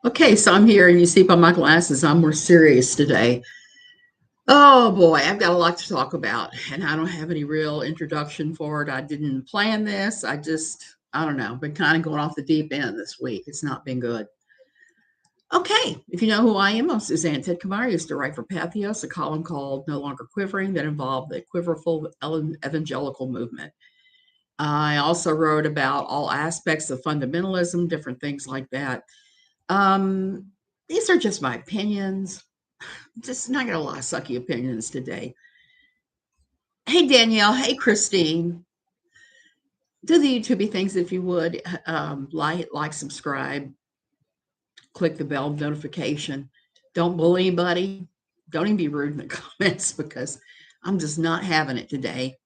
Okay, so I'm here and you see by my glasses, I'm more serious today. Oh boy, I've got a lot to talk about and I don't have any real introduction for it. I didn't plan this. I don't know, been kind of going off the deep end this week. It's not been good. Okay, if you know who I am, I'm Suzanne Titcomar. I used to write for Patheos, a column called No Longer Quivering that involved the quiverful evangelical movement. I also wrote about all aspects of fundamentalism, different things like that. Um, these are just my opinions. Just not got a lot of sucky opinions today. Hey Danielle, hey Christine, do the YouTubey things if you would. Like, subscribe, click the bell notification. Don't bully anybody. Don't even be rude in the comments because I'm just not having it today.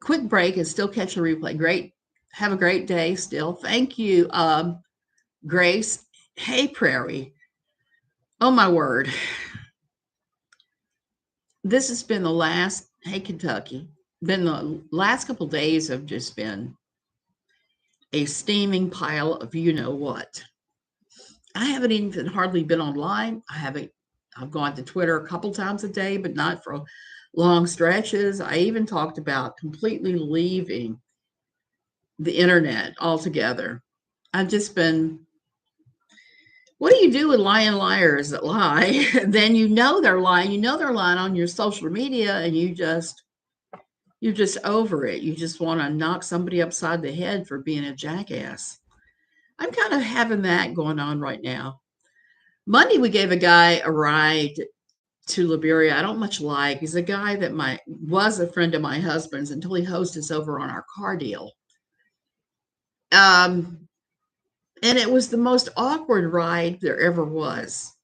Quick break and still catch the replay. Great. Have a great day still. Thank you, Grace. Hey Prairie. Oh my word. This has been the last, hey Kentucky, been the last couple of days have just been a steaming pile of you know what. I haven't even hardly been online. I've gone to Twitter a couple times a day, but not for long stretches. I even talked about completely leaving the internet altogether. I've just been, what do you do with lying liars that lie? Then you know they're lying. You know they're lying on your social media and you're just over it. You just want to knock somebody upside the head for being a jackass. I'm kind of having that going on right now. Monday, we gave a guy a ride to Liberia. I don't much like. He's a guy that was a friend of my husband's until he hosed us over on our car deal. And it was the most awkward ride there ever was.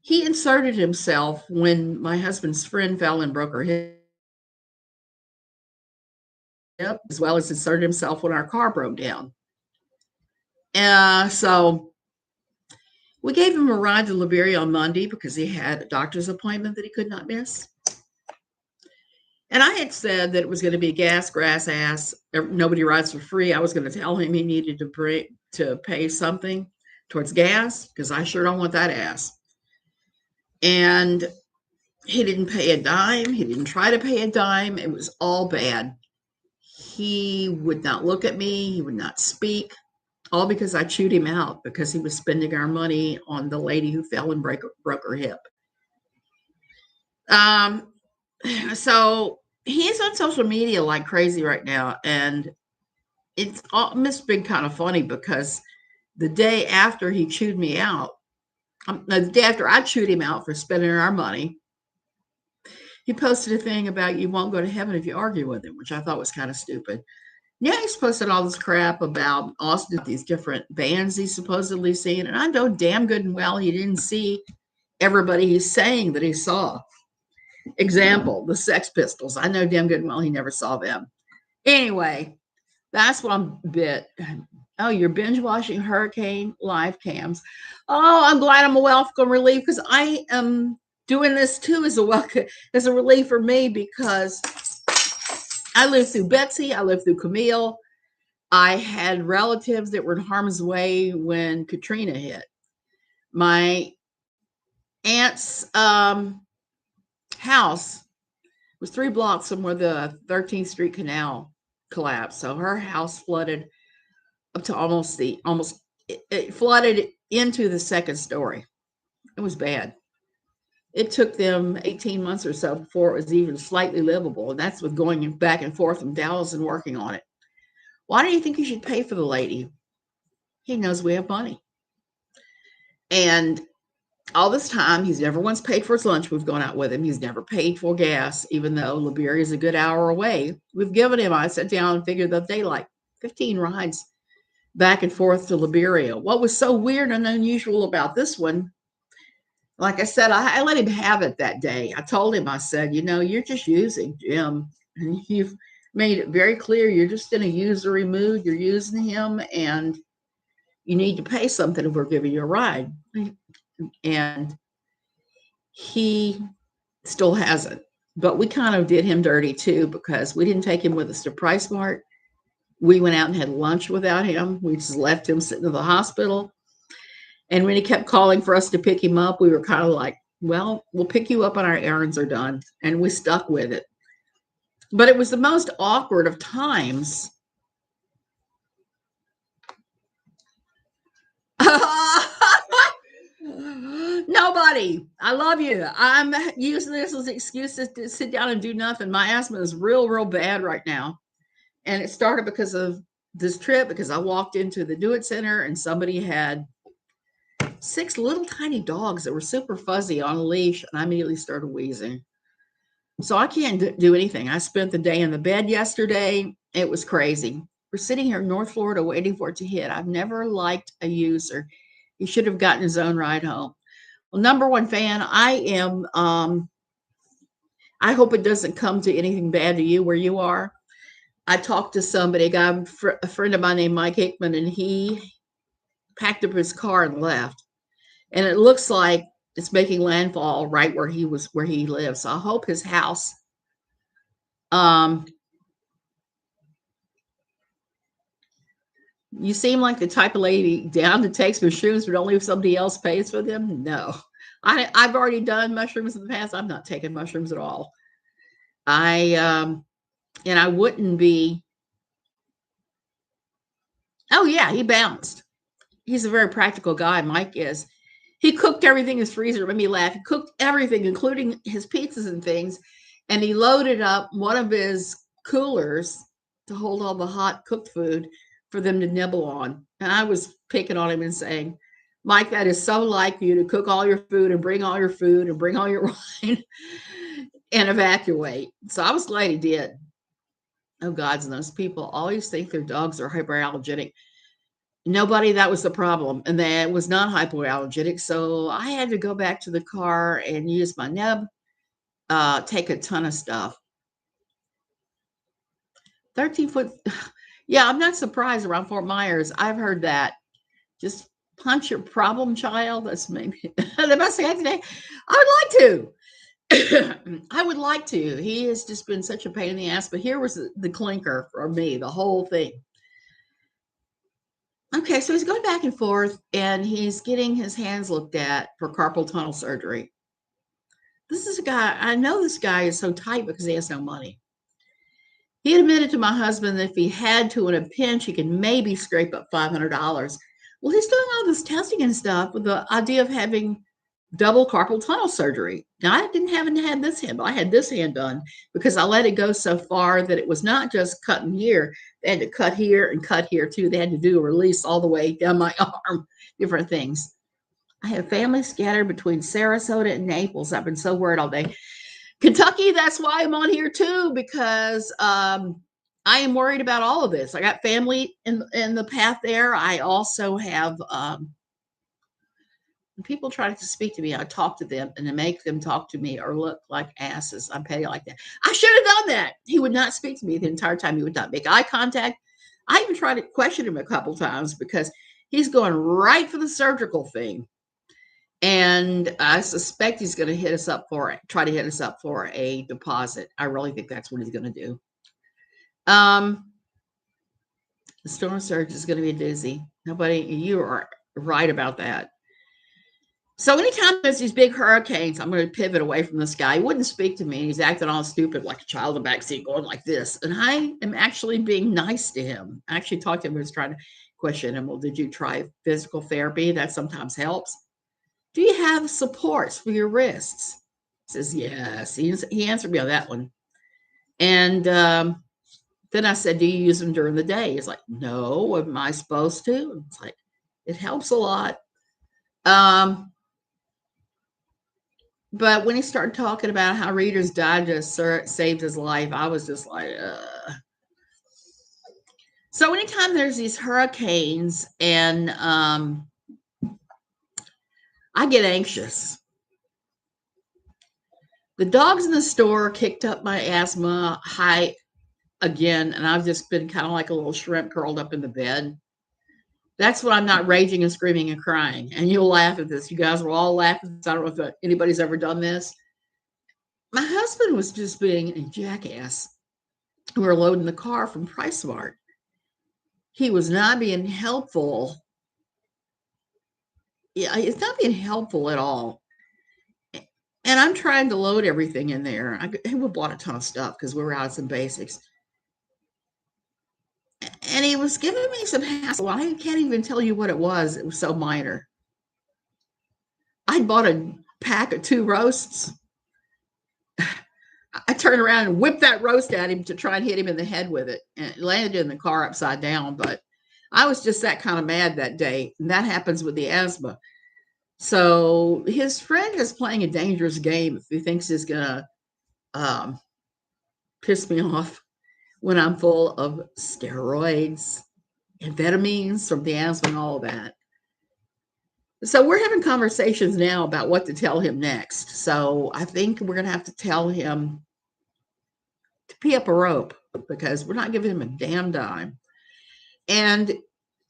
He inserted himself when my husband's friend fell and broke her hip, as well as inserted himself when our car broke down. So we gave him a ride to Liberia on Monday because he had a doctor's appointment that he could not miss. And I had said that it was going to be gas, grass, ass. Nobody rides for free. I was going to tell him he needed to pay something towards gas because I sure don't want that ass. And he didn't pay a dime. He didn't try to pay a dime. It was all bad. He would not look at me. He would not speak. All because I chewed him out because he was spending our money on the lady who fell and broke her hip. So he's on social media like crazy right now, and it's almost been kind of funny because the day after he chewed me out, the day after I chewed him out for spending our money, he posted a thing about you won't go to heaven if you argue with him, which I thought was kind of stupid. Yeah, he's posted all this crap about Austin, these different bands he's supposedly seen, and I know damn good and well he didn't see everybody he's saying that he saw. Example, the Sex Pistols. I know damn good and well he never saw them. Anyway, that's what I'm a bit. Oh, you're binge watching Hurricane live cams. Oh, I'm glad I'm a welcome relief because I am doing this too as a relief for me because I lived through Betsy. I lived through Camille. I had relatives that were in harm's way when Katrina hit. My aunt's house was 3 blocks from where the 13th Street Canal collapsed. So her house flooded up to it flooded into the second story. It was bad. It took them 18 months or so before it was even slightly livable. And that's with going back and forth from Dallas and working on it. Why do you think you should pay for the lady? He knows we have money. And all this time, he's never once paid for his lunch. We've gone out with him. He's never paid for gas, even though Liberia is a good hour away. We've given him, I sat down and figured that they like 15 rides back and forth to Liberia. What was so weird and unusual about this one, like I said, I let him have it that day. I told him, I said, you're just using Jim. And you've made it very clear you're just in a usury mood. You're using him and you need to pay something if we're giving you a ride. And he still hasn't. But we kind of did him dirty too because we didn't take him with us to Price Mart. We went out and had lunch without him. We just left him sitting in the hospital. And when he kept calling for us to pick him up, we were kind of like, well, we'll pick you up when our errands are done. And we stuck with it. But it was the most awkward of times. Nobody. I love you. I'm using this as excuses to sit down and do nothing. My asthma is real, real bad right now. And it started because of this trip, because I walked into the Do It Center and somebody had 6 little tiny dogs that were super fuzzy on a leash, and I immediately started wheezing. So I can't do anything. I spent the day in the bed yesterday. It was crazy. We're sitting here in North Florida waiting for it to hit. I've never liked a user. He should have gotten his own ride home. Well, number one fan, I am. I hope it doesn't come to anything bad to you where you are. I talked to somebody, a friend of mine named Mike Hickman, and he packed up his car and left. And it looks like it's making landfall right where he lives. So I hope his house. Um, you seem like the type of lady down that takes mushrooms, but only if somebody else pays for them. No, I've already done mushrooms in the past. I'm not taking mushrooms at all. And I wouldn't be. Oh yeah, he bounced. He's a very practical guy. Mike is. He cooked everything in his freezer. It made me laugh. He cooked everything, including his pizzas and things, and he loaded up one of his coolers to hold all the hot cooked food for them to nibble on. And I was picking on him and saying, Mike, that is so like you to cook all your food and bring all your food and bring all your wine and evacuate. So I was glad he did. Oh, gods, and those people always think their dogs are hyperallergenic. Nobody, that was the problem. And that was not hypoallergenic. So I had to go back to the car and use my nub, take a ton of stuff. 13-foot. Yeah, I'm not surprised around Fort Myers. I've heard that. Just punch your problem child. That's maybe the best thing I can say. I would like to. I would like to. He has just been such a pain in the ass. But here was the clinker for me, the whole thing. Okay, so he's going back and forth and he's getting his hands looked at for carpal tunnel surgery. This is a guy, I know this guy is so tight because he has no money. He admitted to my husband that if he had to in a pinch, he could maybe scrape up $500. Well, he's doing all this testing and stuff with the idea of having double carpal tunnel surgery. Now, I didn't haven't had this hand, but I had this hand done because I let it go so far that it was not just cutting here. They had to cut here and cut here too. They had to do a release all the way down my arm, different things. I have family scattered between Sarasota and Naples. I've been so worried all day. Kentucky, that's why I'm on here too, because I am worried about all of this. I got family in the path there. I also have when people try to speak to me, I talk to them and to make them talk to me or look like asses. I'm petty like that. I should have done that. He would not speak to me the entire time. He would not make eye contact. I even tried to question him a couple times because he's going right for the surgical thing. And I suspect he's going to try to hit us up for a deposit. I really think that's what he's going to do. The storm surge is going to be dizzy. You are right about that. So anytime there's these big hurricanes, I'm going to pivot away from this guy. He wouldn't speak to me. He's acting all stupid like a child in the backseat going like this. And I am actually being nice to him. I actually talked to him. I was trying to question him. Well, did you try physical therapy? That sometimes helps. Do you have supports for your wrists? He says, yes. He answered me on that one. And then I said, do you use them during the day? He's like, no, am I supposed to? It's like, it helps a lot. But when he started talking about how Reader's Digest saved his life, I was just like, So anytime there's these hurricanes and I get anxious. The dogs in the store kicked up my asthma high again, and I've just been kind of like a little shrimp curled up in the bed. That's when I'm not raging and screaming and crying. And you'll laugh at this. You guys will all laugh at this. I don't know if anybody's ever done this. My husband was just being a jackass. We were loading the car from PriceSmart. He was not being helpful. Yeah, it's not being helpful at all. And I'm trying to load everything in there. We bought a ton of stuff because we were out of some basics. And he was giving me some hassle. I can't even tell you what it was. It was so minor. I bought a pack of 2 roasts. I turned around and whipped that roast at him to try and hit him in the head with it. And it landed in the car upside down. But I was just that kind of mad that day. And that happens with the asthma. So his friend is playing a dangerous game if he thinks he's going to um, piss me off when I'm full of steroids, amphetamines from the asthma and all of that. So we're having conversations now about what to tell him next. So I think we're going to have to tell him to pee up a rope because we're not giving him a damn dime. And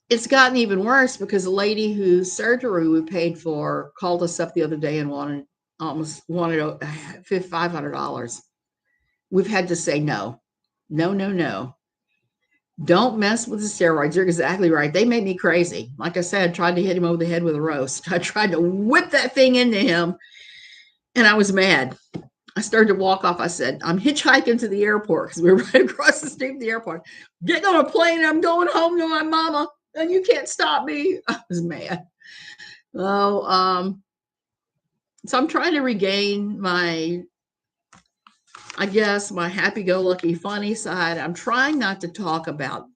it's gotten even worse because a lady whose surgery we paid for called us up the other day and wanted $500. We've had to say no. No, no, no. Don't mess with the steroids. You're exactly right. They made me crazy. Like I said, I tried to hit him over the head with a roast. I tried to whip that thing into him, and I was mad. I started to walk off. I said, I'm hitchhiking to the airport because we were right across the street from the airport. Getting on a plane. I'm going home to my mama, and you can't stop me. I was mad. Oh, so I'm trying to regain my, I guess, my happy-go-lucky funny side. I'm trying not to talk about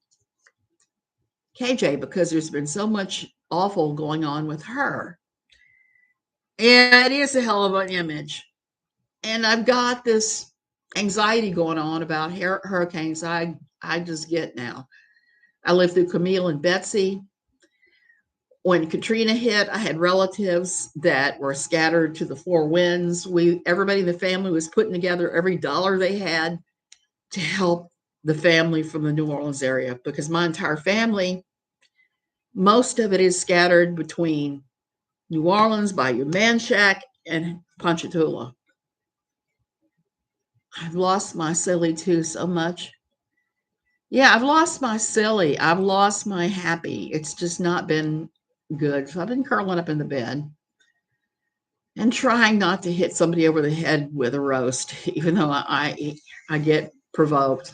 KJ because there's been so much awful going on with her. And it is a hell of an image. And I've got this anxiety going on about hurricanes I just get now. I lived through Camille and Betsy. When Katrina hit, I had relatives that were scattered to the 4 winds. Everybody in the family was putting together every dollar they had to help the family from the New Orleans area because my entire family, most of it is scattered between New Orleans, Bayou Manchac, and Ponchatoula. I've lost my silly too so much. Yeah, I've lost my silly. I've lost my happy. It's just not been good. So I've been curling up in the bed and trying not to hit somebody over the head with a roast, even though I get provoked.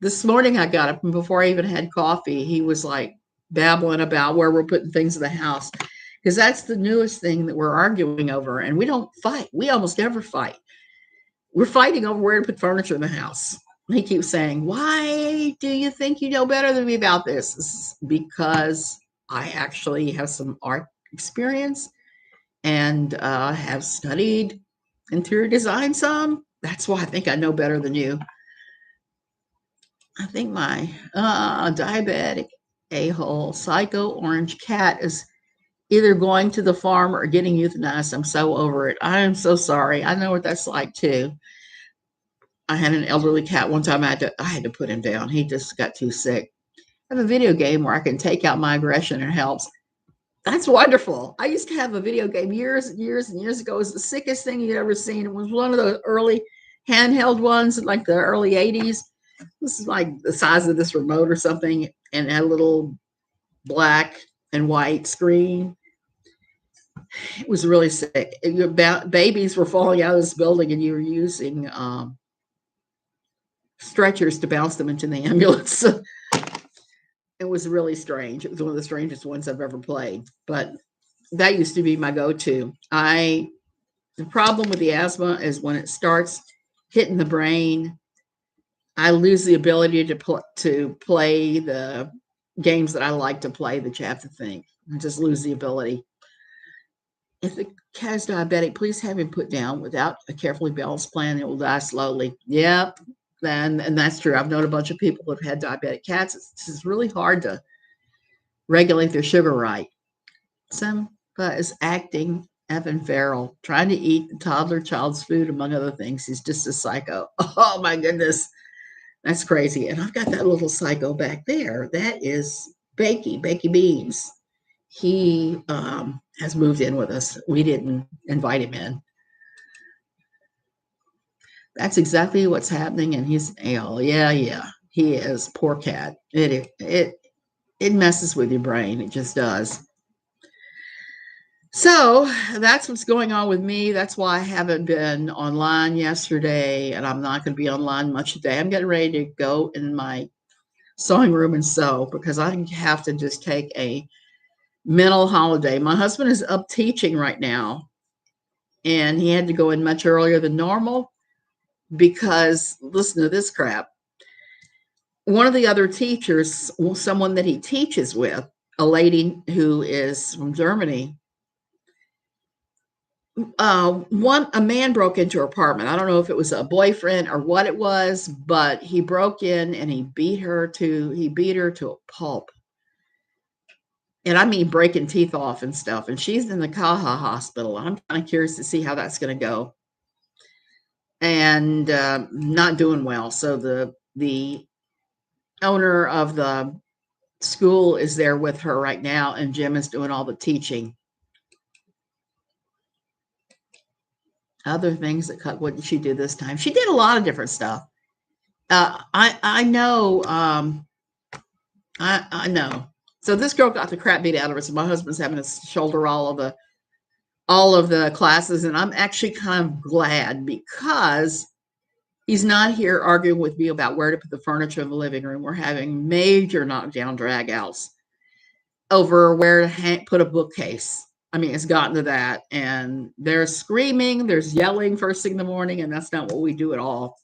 This morning I got up and before I even had coffee, he was like babbling about where we're putting things in the house. Because that's the newest thing that we're arguing over. And we don't fight. We almost never fight. We're fighting over where to put furniture in the house. He keeps saying, why do you think you know better than me about this? This is because I actually have some art experience and have studied interior design some. That's why I think I know better than you. I think my diabetic a-hole psycho orange cat is either going to the farm or getting euthanized. I'm so over it. I am so sorry. I know what that's like too. I had an elderly cat one time. I had to put him down. He just got too sick. I have a video game where I can take out my aggression and it helps. That's wonderful. I used to have a video game years and years and years ago. It was the sickest thing you'd ever seen. It was one of those early handheld ones, like the early 80s. This is like the size of this remote or something, and had a little black and white screen. It was really sick. Babies were falling out of this building, and you were using stretchers to bounce them into the ambulance. It was really strange. It was one of the strangest ones I've ever played, but that used to be my go-to. The problem with the asthma is when it starts hitting the brain, I lose the ability to play the games that I like to play that you have to think. I just lose the ability. If the cat is diabetic, please have him put down without a carefully balanced plan. It will die slowly. Yep. And that's true. I've known a bunch of people who have had diabetic cats. It's really hard to regulate their sugar right. Simba is acting Evan Farrell, trying to eat the toddler child's food, among other things. He's just a psycho. Oh, my goodness. That's crazy. And I've got that little psycho back there. That is Bakey Beans. He has moved in with us. We didn't invite him in. That's exactly what's happening. And he's yeah. He is. Poor cat. It messes with your brain. It just does. So that's what's going on with me. That's why I haven't been online yesterday, and I'm not going to be online much today. I'm getting ready to go in my sewing room and sew because I have to just take a mental holiday. My husband is up teaching right now, and he had to go in much earlier than normal because listen to this crap. One of the other teachers, someone that he teaches with, a lady who is from Germany, a man broke into her apartment. I don't know if it was a boyfriend or what it was, but he broke in and he beat her to a pulp. And I mean breaking teeth off and stuff. And she's in the Kaha hospital. I'm kind of curious to see how that's going to go. And not doing well. So the owner of the school is there with her right now, and Jim is doing all the teaching. Other things that what did she do this time? She did a lot of different stuff. I know. I know. So this girl got the crap beat out of her. So my husband's having to shoulder all of the classes, and I'm actually kind of glad because he's not here arguing with me about where to put the furniture in the living room. We're having major knockdown dragouts over where to put a bookcase. I mean, it's gotten to that, and there's screaming, there's yelling first thing in the morning, and that's not what we do at all.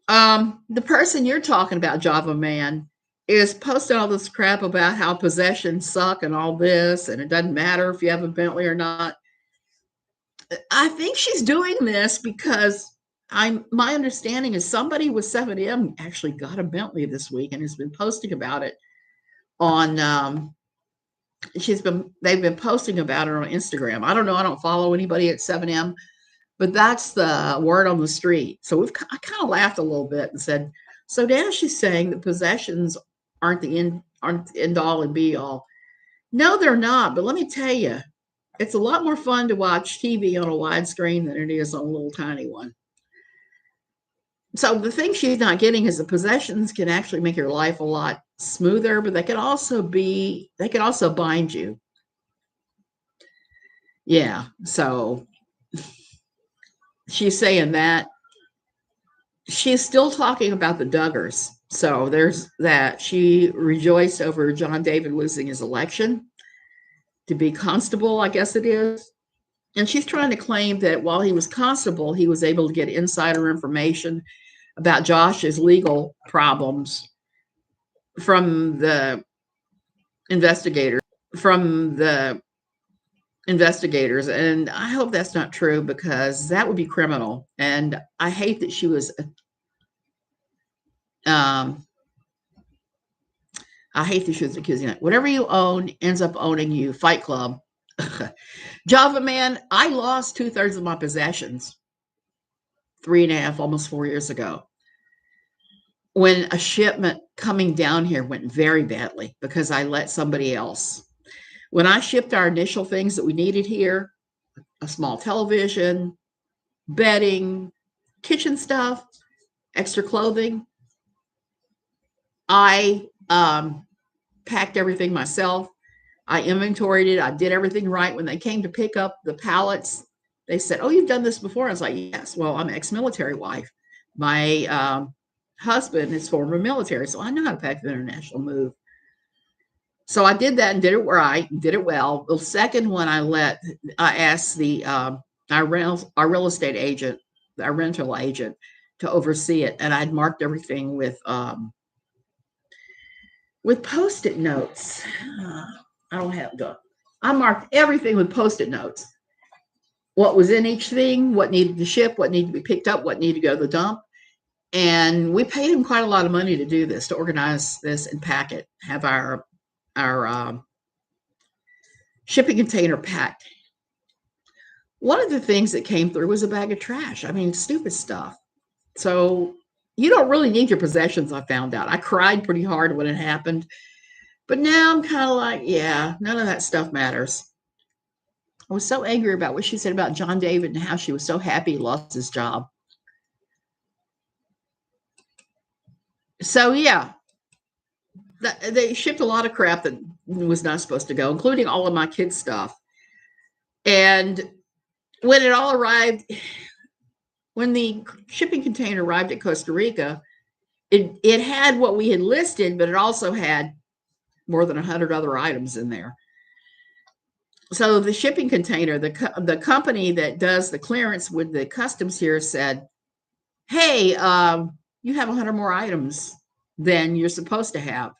The person you're talking about, Java Man, is posting all this crap about how possessions suck and all this, and it doesn't matter if you have a Bentley or not. I think she's doing this because my understanding is somebody with 7M actually got a Bentley this week and has been posting about it on they've been posting about it on Instagram. I don't know, I don't follow anybody at 7M, but that's the word on the street. So I kind of laughed a little bit and said, so now she's saying that possessions aren't the end all and be all. No, they're not. But let me tell you, it's a lot more fun to watch TV on a widescreen than it is on a little tiny one. So the thing she's not getting is the possessions can actually make your life a lot smoother, but they can also bind you. Yeah. So she's saying that. She's still talking about the Duggars. So there's that. She rejoiced over John David losing his election to be constable, I guess it is. And she's trying to claim that while he was constable, he was able to get insider information about Josh's legal problems from the investigators. And I hope that's not true because that would be criminal. And I hate that she was accusing it. Whatever you own ends up owning you. Fight Club. Java Man, I lost 2/3 of my possessions 3.5, almost 4 years ago, when a shipment coming down here went very badly because I let somebody else. When I shipped our initial things that we needed here, a small television, bedding, kitchen stuff, extra clothing, I packed everything myself. I inventoried it. I did everything right. When they came to pick up the pallets, they said, "Oh, you've done this before." I was like, "Yes." Well, I'm an ex-military wife. My husband is former military, so I know how to pack the international move. So I did that and did it right, did it well. The second one I asked our real estate agent, our rental agent, to oversee it, and I'd marked everything with Post-it notes. I don't have them. I marked everything with Post-it notes. What was in each thing, what needed to ship, what needed to be picked up, what needed to go to the dump. And we paid him quite a lot of money to do this, to organize this and pack it, have our shipping container packed. One of the things that came through was a bag of trash. I mean, stupid stuff. So you don't really need your possessions, I found out. I cried pretty hard when it happened. But now I'm kind of like, yeah, none of that stuff matters. I was so angry about what she said about John David and how she was so happy he lost his job. So, yeah. they shipped a lot of crap that was not supposed to go, including all of my kids' stuff. And when it all arrived, when the shipping container arrived at Costa Rica, it had what we had listed, but it also had more than 100 other items in there. So the shipping container, the company that does the clearance with the customs here said, "Hey, you have 100 more items than you're supposed to have."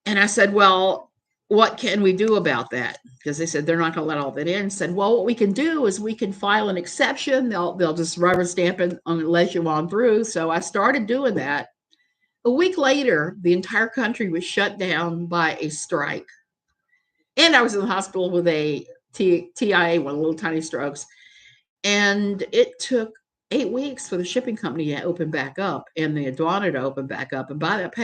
And I said, "Well, what can we do about that?" Because they said they're not going to let all that in. And said, "Well, what we can do is we can file an exception. They'll just rubber stamp it and let you on through." So I started doing that. A week later, the entire country was shut down by a strike. And I was in the hospital with a TIA, one little tiny strokes. And it took 8 weeks for the shipping company to open back up and the aduana to open back up. And by that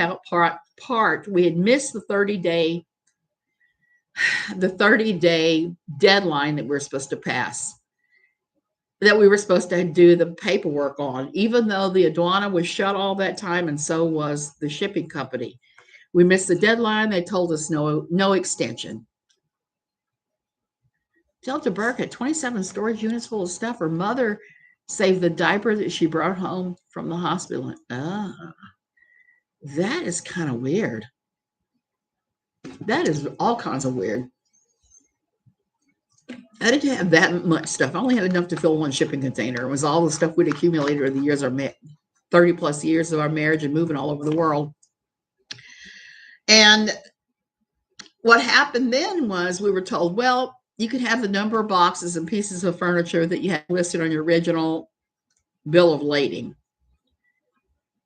part, we had missed the 30-day deadline that we were supposed to pass, that we were supposed to do the paperwork on, even though the aduana was shut all that time, and so was the shipping company. We missed the deadline. They told us no extension. Delta Burke had 27 storage units full of stuff. Her mother saved the diaper that she brought home from the hospital. That is kind of weird. That is all kinds of weird. I didn't have that much stuff. I only had enough to fill one shipping container. It was all the stuff we'd accumulated over the years, 30 plus years of our marriage and moving all over the world. And what happened then was we were told, well, you could have the number of boxes and pieces of furniture that you had listed on your original bill of lading.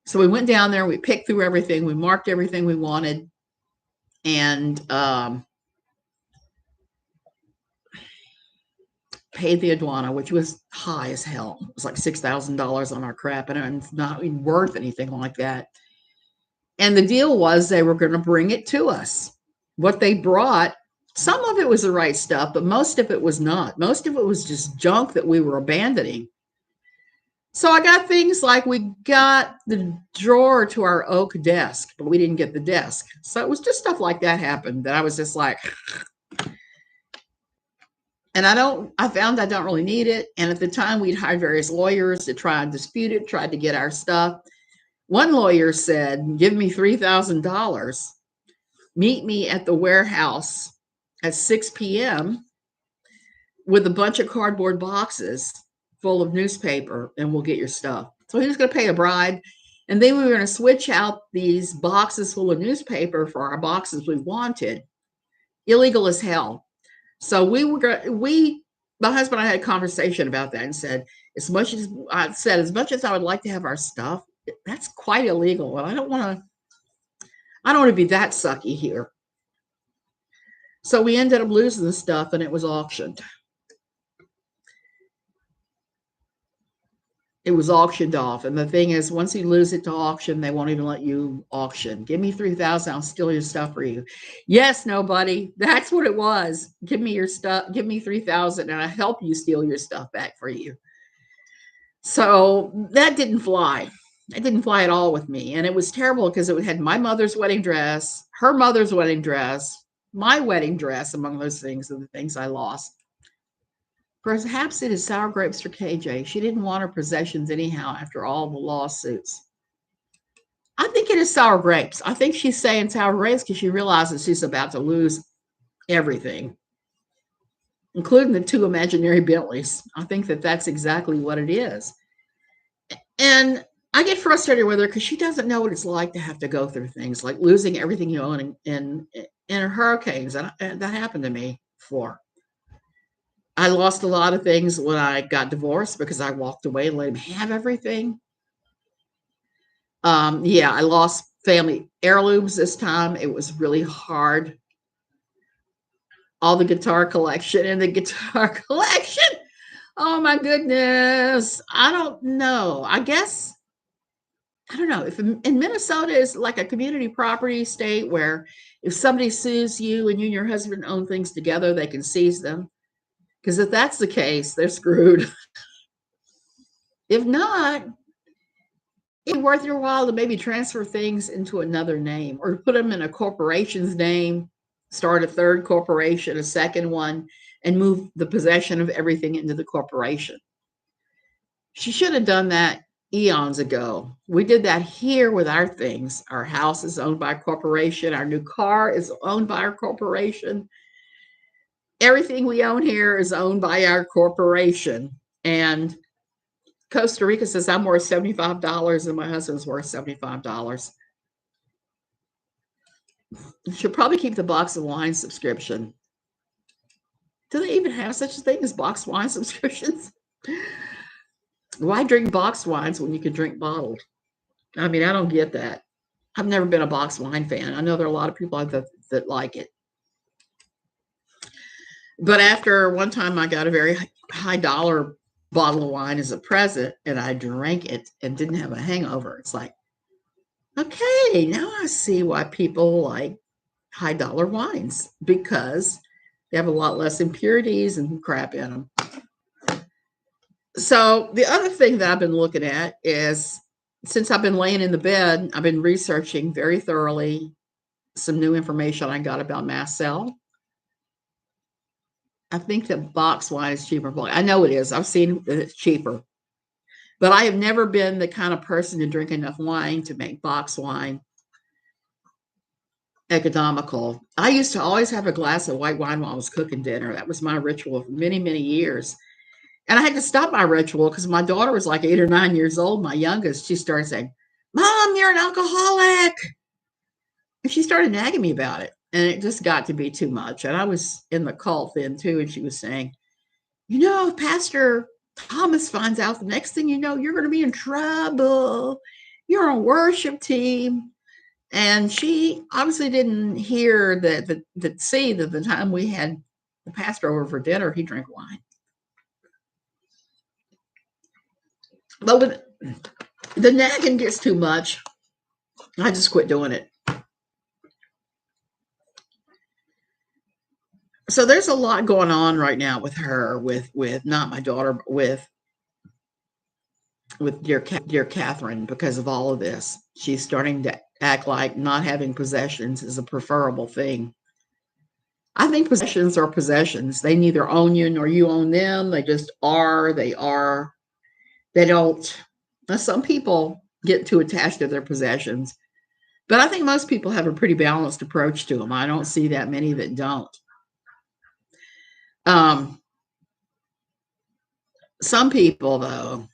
So we went down there, we picked through everything, we marked everything we wanted, and paid the aduana, which was high as hell. It was like $6,000 on our crap, and it's not even worth anything like that. And the deal was they were going to bring it to us. What they brought, some of it was the right stuff, but most of it was not. Most of it was just junk that we were abandoning. So I got things like we got the drawer to our oak desk, but we didn't get the desk. So it was just stuff like that happened that I was just like, and I found I don't really need it. And at the time we'd hired various lawyers to try and dispute it, tried to get our stuff. One lawyer said, "Give me $3,000. Meet me at the warehouse at 6 p.m. with a bunch of cardboard boxes full of newspaper, and we'll get your stuff." So he was going to pay a bribe, and then we were going to switch out these boxes full of newspaper for our boxes we wanted. Illegal as hell. So my husband and I had a conversation about that and said, as much as I would like to have our stuff, that's quite illegal. And I don't want to be that sucky here. So we ended up losing the stuff, and it was auctioned. It was auctioned off. And the thing is, once you lose it to auction, they won't even let you auction. "Give me $3,000, I'll steal your stuff for you." Yes, nobody. That's what it was. Give me your stuff. Give me $3,000, and I'll help you steal your stuff back for you. So that didn't fly. It didn't fly at all with me. And it was terrible because it had my mother's wedding dress, her mother's wedding dress, my wedding dress, among those things, are the things I lost. Perhaps it is sour grapes for KJ. She didn't want her possessions anyhow after all the lawsuits. I think it is sour grapes. I think she's saying sour grapes because she realizes she's about to lose everything, including the 2 imaginary Bentleys. I think that that's exactly what it is. And I get frustrated with her because she doesn't know what it's like to have to go through things like losing everything you own in hurricanes. That happened to me before. I lost a lot of things when I got divorced because I walked away and let him have everything. I lost family heirlooms this time. It was really hard. All the guitar collection and the guitar collection. Oh my goodness. I don't know. I don't know. If in Minnesota is like a community property state where if somebody sues you and you and your husband own things together, they can seize them. Because if that's the case, they're screwed. If not, It'd be worth your while to maybe transfer things into another name or put them in a corporation's name, start a third corporation, a second one, and move the possession of everything into the corporation. She should have done that eons ago. We did that here with our things. Our house is owned by a corporation. Our new car is owned by our corporation. Everything we own here is owned by our corporation. And Costa Rica says I'm worth $75 and my husband's worth $75. Should probably keep the box of wine subscription. Do they even have such a thing as box wine subscriptions? Why drink boxed wines when you can drink bottled? I mean, I don't get that. I've never been a boxed wine fan. I know there are a lot of people that like it. But after one time I got a very high dollar bottle of wine as a present and I drank it and didn't have a hangover. It's like, okay, now I see why people like high dollar wines because they have a lot less impurities and crap in them. So the other thing that I've been looking at is since I've been laying in the bed, I've been researching very thoroughly some new information I got about mast cell. I think that box wine is cheaper. I know it is. I've seen that it's cheaper. But I have never been the kind of person to drink enough wine to make box wine economical. I used to always have a glass of white wine while I was cooking dinner. That was my ritual for many, many years. And I had to stop my ritual because my daughter was like 8 or 9 years old, my youngest. She started saying, Mom, you're an alcoholic. And she started nagging me about it. And it just got to be too much. And I was in the cult then too. And she was saying, you know, if Pastor Thomas finds out, the next thing you know, you're going to be in trouble. You're on worship team. And she obviously didn't hear that see that the time we had the pastor over for dinner, he drank wine. But when the nagging gets too much, I just quit doing it. So there's a lot going on right now with her, with not my daughter, but with dear Catherine, because of all of this. She's starting to act like not having possessions is a preferable thing. I think possessions are possessions. They neither own you nor you own them. They just are. They are. They don't. Now, some people get too attached to their possessions, but I think most people have a pretty balanced approach to them. I don't see that many that don't. Some people, though,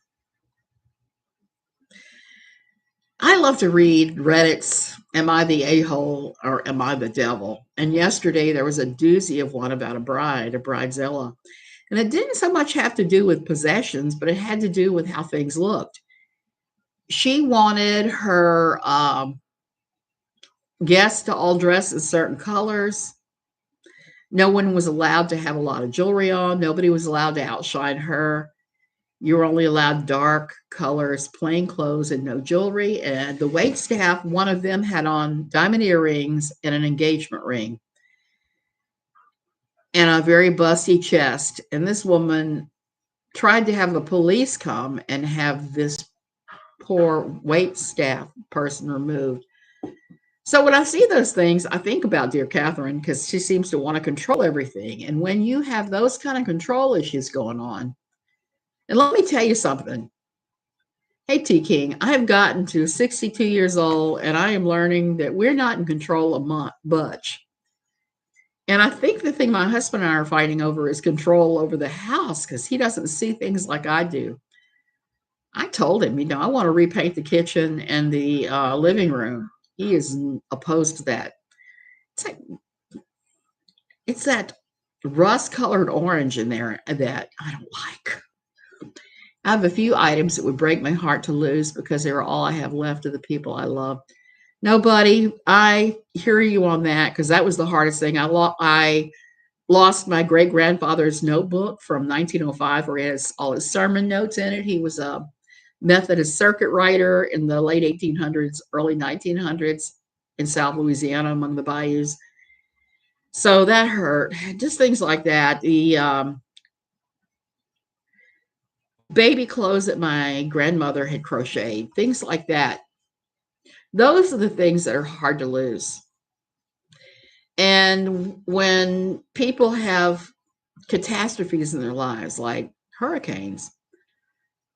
I love to read Reddit's Am I the A-hole or Am I the Devil? And yesterday there was a doozy of one about a bridezilla. And it didn't so much have to do with possessions, but it had to do with how things looked. She wanted her guests to all dress in certain colors. No one was allowed to have a lot of jewelry on. Nobody was allowed to outshine her. You were only allowed dark colors, plain clothes, and no jewelry. And the wait staff, one of them had on diamond earrings and an engagement ring and a very busty chest. And this woman tried to have the police come and have this poor wait staff person removed. So when I see those things, I think about dear Catherine because she seems to want to control everything. And when you have those kind of control issues going on, and let me tell you something. Hey, T. King, I have gotten to 62 years old, and I am learning that we're not in control of much. And I think the thing my husband and I are fighting over is control over the house because he doesn't see things like I do. I told him, I want to repaint the kitchen and the living room. He is opposed to that. It's that rust-colored orange in there that I don't like. I have a few items that would break my heart to lose because they are all I have left of the people I love. Nobody, I hear you on that because that was the hardest thing. I lost my great-grandfather's notebook from 1905 where he has all his sermon notes in it. He was a Methodist circuit rider in the late 1800s, early 1900s in South Louisiana among the bayous. So that hurt. Just things like that. The baby clothes that my grandmother had crocheted, things like that. Those are the things that are hard to lose. And when people have catastrophes in their lives, like hurricanes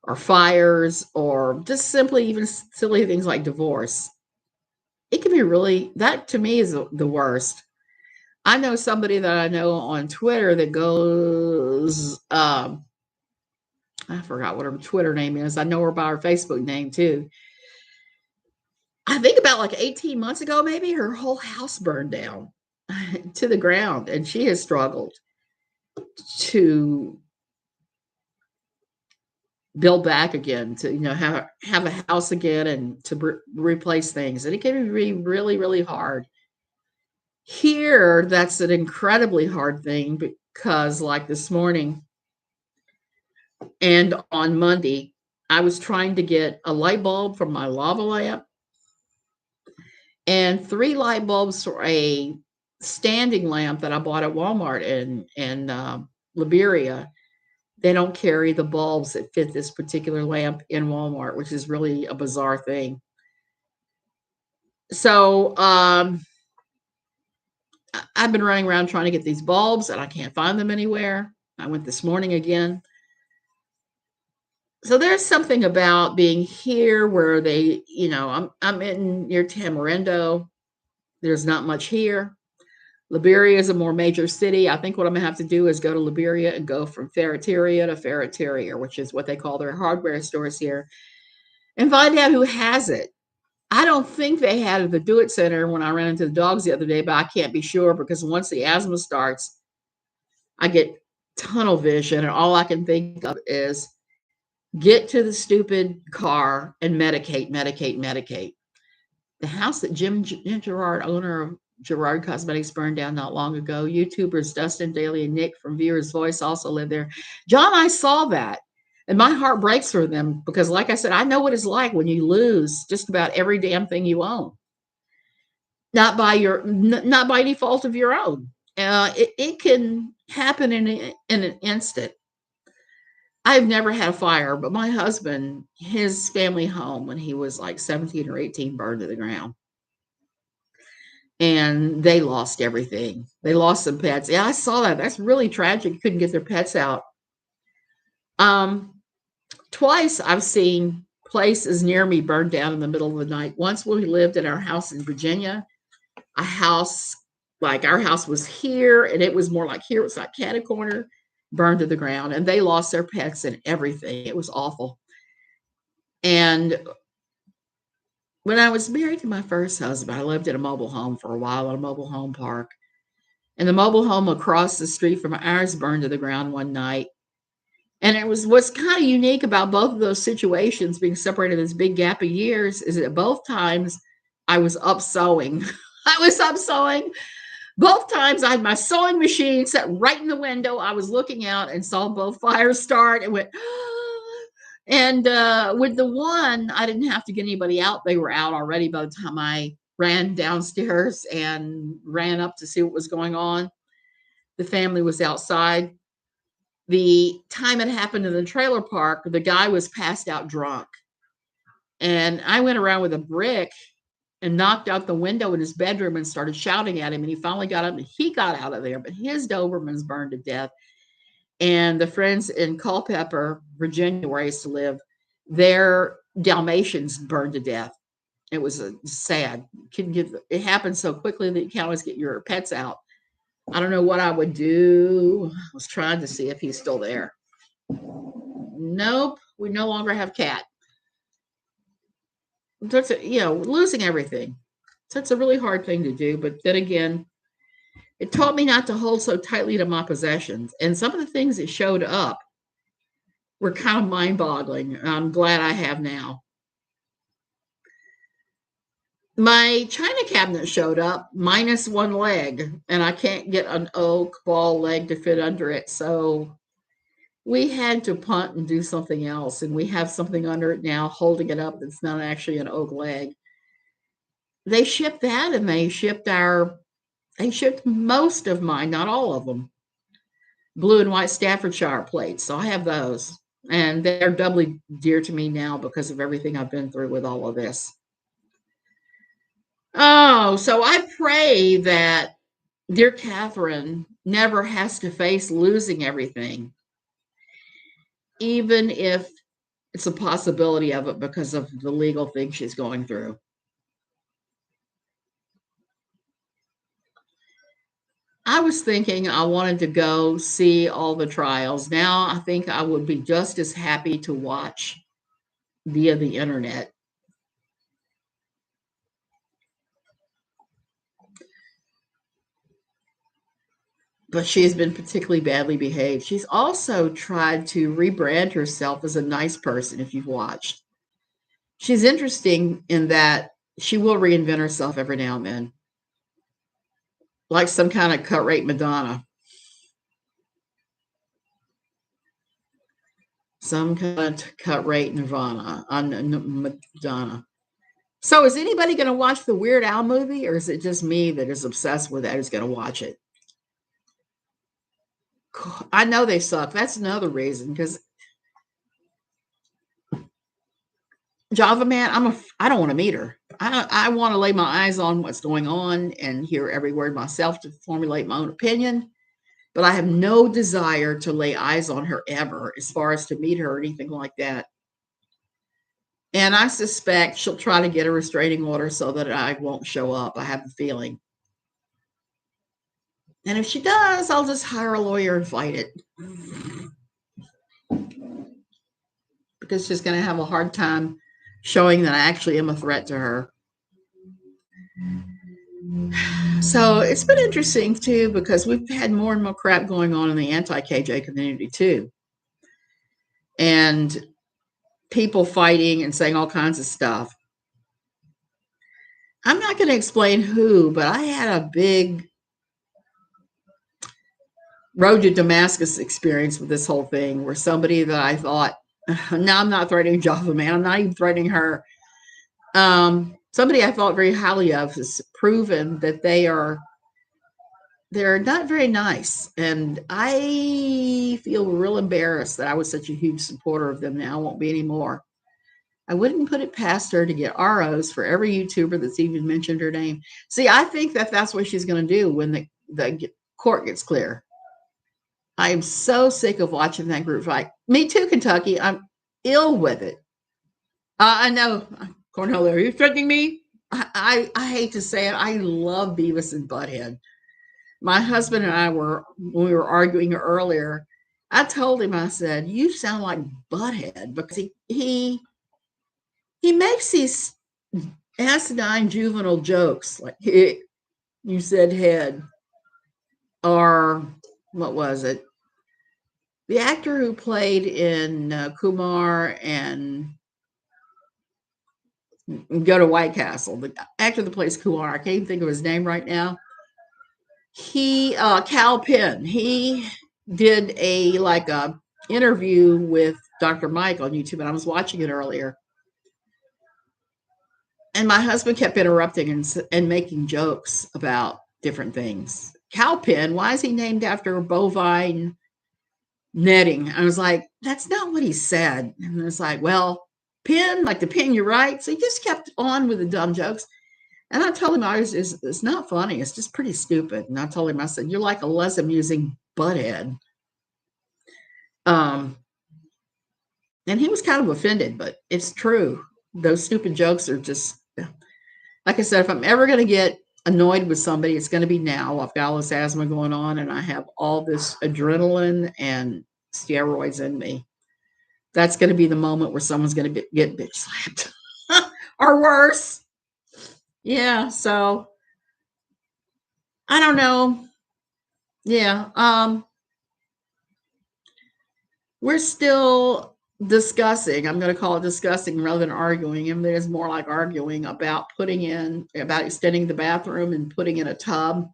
or fires, or just simply even silly things like divorce, it can be really, that to me is the worst. I know somebody that I know on Twitter that goes, I forgot what her Twitter name is. I know her by her Facebook name too. I think about like 18 months ago, maybe her whole house burned down to the ground, and she has struggled to build back again, to have a house again, and to replace things. And it can be really, really hard. Here, that's an incredibly hard thing because, like this morning and on Monday, I was trying to get a light bulb from my lava lamp and three light bulbs for a standing lamp that I bought at Walmart in Liberia. They don't carry the bulbs that fit this particular lamp in Walmart, which is really a bizarre thing. So I've been running around trying to get these bulbs, and I can't find them anywhere. I went this morning again. So there's something about being here where I'm in near Tamarindo. There's not much here. Liberia is a more major city. I think what I'm gonna have to do is go to Liberia and go from Ferreteria to Ferreteria, which is what they call their hardware stores here, and find out who has it. I don't think they had it at the Do It Center when I ran into the dogs the other day, but I can't be sure because once the asthma starts, I get tunnel vision, and all I can think of is get to the stupid car and medicate, medicate, medicate. The house that Jim Gerard, owner of Gerard Cosmetics, burned down not long ago. YouTubers Dustin Daly and Nick from Viewer's Voice also live there. John, I saw that, and my heart breaks for them because, like I said, I know what it's like when you lose just about every damn thing you own, not by any fault of your own. It can happen in an instant. I've never had a fire, but my husband, his family home when he was like 17 or 18 burned to the ground. And they lost everything. They lost some pets. Yeah, I saw that. That's really tragic. Couldn't get their pets out. Um, Twice I've seen places near me burned down in the middle of the night. Once when we lived in our house in Virginia, a house like our house was here, and it was more like here. It was like catty corner, burned to the ground, and they lost their pets and everything. It was awful. And when I was married to my first husband, I lived in a mobile home for a while, in a mobile home park. And the mobile home across the street from ours burned to the ground one night. And it was what's kind of unique about both of those situations being separated this big gap of years is that both times I was up sewing. I was up sewing. Both times I had my sewing machine set right in the window. I was looking out and saw both fires start and went, and with the one, I didn't have to get anybody out. They were out already by the time I ran downstairs and ran up to see what was going on. The family was outside. The time it happened in the trailer park, the guy was passed out drunk. And I went around with a brick and knocked out the window in his bedroom and started shouting at him. And he finally got up and he got out of there. But his Doberman's burned to death. And the friends in Culpeper, Virginia, where I used to live, their Dalmatians burned to death. It was sad. It happened so quickly that you can't always get your pets out. I don't know what I would do. I was trying to see if he's still there. Nope, we no longer have cat. That's losing everything. So it's a really hard thing to do. But then again, it taught me not to hold so tightly to my possessions. And some of the things that showed up were kind of mind-boggling. I'm glad I have now. My china cabinet showed up minus one leg, and I can't get an oak ball leg to fit under it. So we had to punt and do something else. And we have something under it now holding it up that's not actually an oak leg. They shipped that, and they shipped most of mine, not all of them, blue and white Staffordshire plates. So I have those. And they're doubly dear to me now because of everything I've been through with all of this. Oh, so I pray that dear Catherine never has to face losing everything, even if it's a possibility of it because of the legal thing she's going through. I was thinking I wanted to go see all the trials. Now I think I would be just as happy to watch via the internet. But she has been particularly badly behaved. She's also tried to rebrand herself as a nice person, if you've watched. She's interesting in that she will reinvent herself every now and then, like some kind of cut rate Madonna. Some kind of cut rate Nirvana on Madonna. So is anybody going to watch the Weird Al movie, or is it just me that is obsessed with that who's going to watch it? I know they suck. That's another reason because Java Man, I don't want to meet her. I want to lay my eyes on what's going on and hear every word myself to formulate my own opinion. But I have no desire to lay eyes on her ever, as far as to meet her or anything like that. And I suspect she'll try to get a restraining order so that I won't show up. I have a feeling. And if she does, I'll just hire a lawyer and fight it. Because she's going to have a hard time showing that I actually am a threat to her. So it's been interesting too, because we've had more and more crap going on in the anti-KJ community too. And people fighting and saying all kinds of stuff. I'm not going to explain who, but I had a big road to Damascus experience with this whole thing where somebody that I thought, now I'm not threatening Java Man, I'm not even threatening her. Somebody I thought very highly of has proven that they're not very nice. And I feel real embarrassed that I was such a huge supporter of them. Now I won't be anymore. I wouldn't put it past her to get ROs for every YouTuber that's even mentioned her name. See, I think that that's what she's going to do when the court gets clear. I am so sick of watching that group fight. Me too, Kentucky. I'm ill with it. I know. Cornell, are you threatening me? I hate to say it. I love Beavis and Butthead. My husband and I were, when we were arguing earlier, I told him, I said, you sound like Butthead, because he makes these asinine juvenile jokes like, hey, you said head, or what was it? The actor who played in Kumar and Go to White Castle, the actor that plays Kumar, I can't even think of his name right now. He Cal Penn, he did a interview with Dr. Mike on YouTube, and I was watching it earlier. And my husband kept interrupting and making jokes about different things. Cal Penn, why is he named after bovine netting? I was like, that's not what he said. And it's like, well, pin, like the pin, you're right. So he just kept on with the dumb jokes. And I told him it's not funny. It's just pretty stupid. And I told him, I said, you're like a less amusing butthead. Um, and he was kind of offended, but it's true. Those stupid jokes are just, like I said, if I'm ever going to get annoyed with somebody, it's going to be now. I've got all this asthma going on and I have all this adrenaline and steroids in me. That's going to be the moment where someone's going to get bitch slapped or worse. Yeah. So I don't know. Yeah. We're still discussing. I'm going to call it discussing rather than arguing. And there's more like arguing about about extending the bathroom and putting in a tub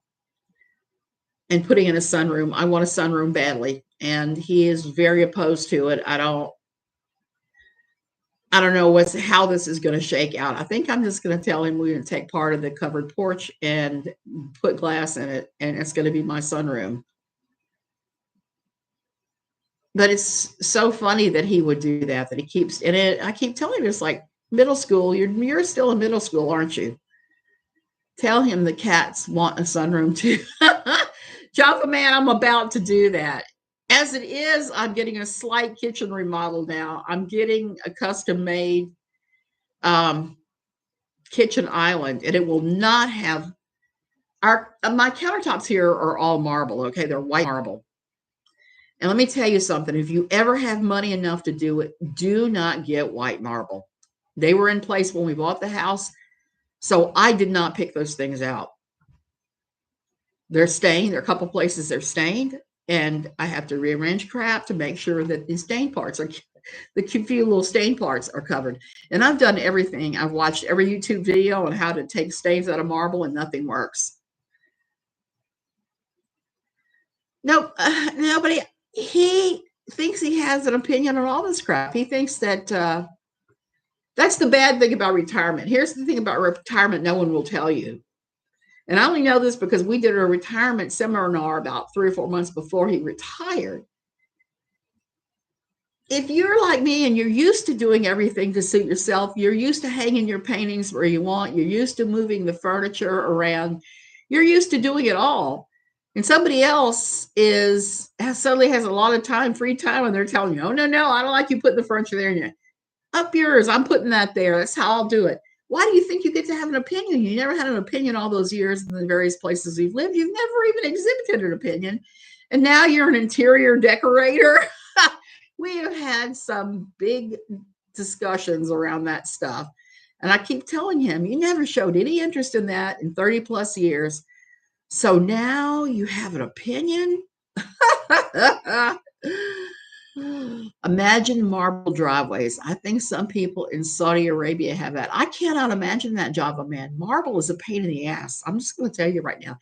and putting in a sunroom. I want a sunroom badly. And he is very opposed to it. I don't know how this is going to shake out. I think I'm just going to tell him we're going to take part of the covered porch and put glass in it, and it's going to be my sunroom. But it's so funny that he would do that, that he keeps, and I keep telling him, it's like middle school. You're still in middle school, aren't you? Tell him the cats want a sunroom too. Java man, I'm about to do that. As it is, I'm getting a slight kitchen remodel now. I'm getting a custom made um, kitchen island, and it will not have our my countertops here are all marble. Okay, they're white marble. And let me tell you something. If you ever have money enough to do it, do not get white marble. They were in place when we bought the house, so I did not pick those things out. They're stained. There are a couple places they're stained, and I have to rearrange crap to make sure that the stain parts are the few little stain parts are covered. And I've done everything. I've watched every YouTube video on how to take stains out of marble, and nothing works. No, nobody. He thinks he has an opinion on all this crap. He thinks that that's the bad thing about retirement. Here's the thing about retirement: no one will tell you. And I only know this because we did a retirement seminar about 3 or 4 months before he retired. If you're like me and you're used to doing everything to suit yourself, you're used to hanging your paintings where you want, you're used to moving the furniture around, you're used to doing it all. And somebody else suddenly has a lot of time, free time, and they're telling you, oh, no, I don't like you putting the furniture there. And you're, up yours, I'm putting that there. That's how I'll do it. Why do you think you get to have an opinion? You never had an opinion all those years in the various places you've lived. You've never even exhibited an opinion. And now you're an interior decorator. We have had some big discussions around that stuff. And I keep telling him, you never showed any interest in that in 30 plus years. So now you have an opinion? Imagine marble driveways. I think some people in Saudi Arabia have that. I cannot imagine that, Java man. Marble is a pain in the ass. I'm just going to tell you right now.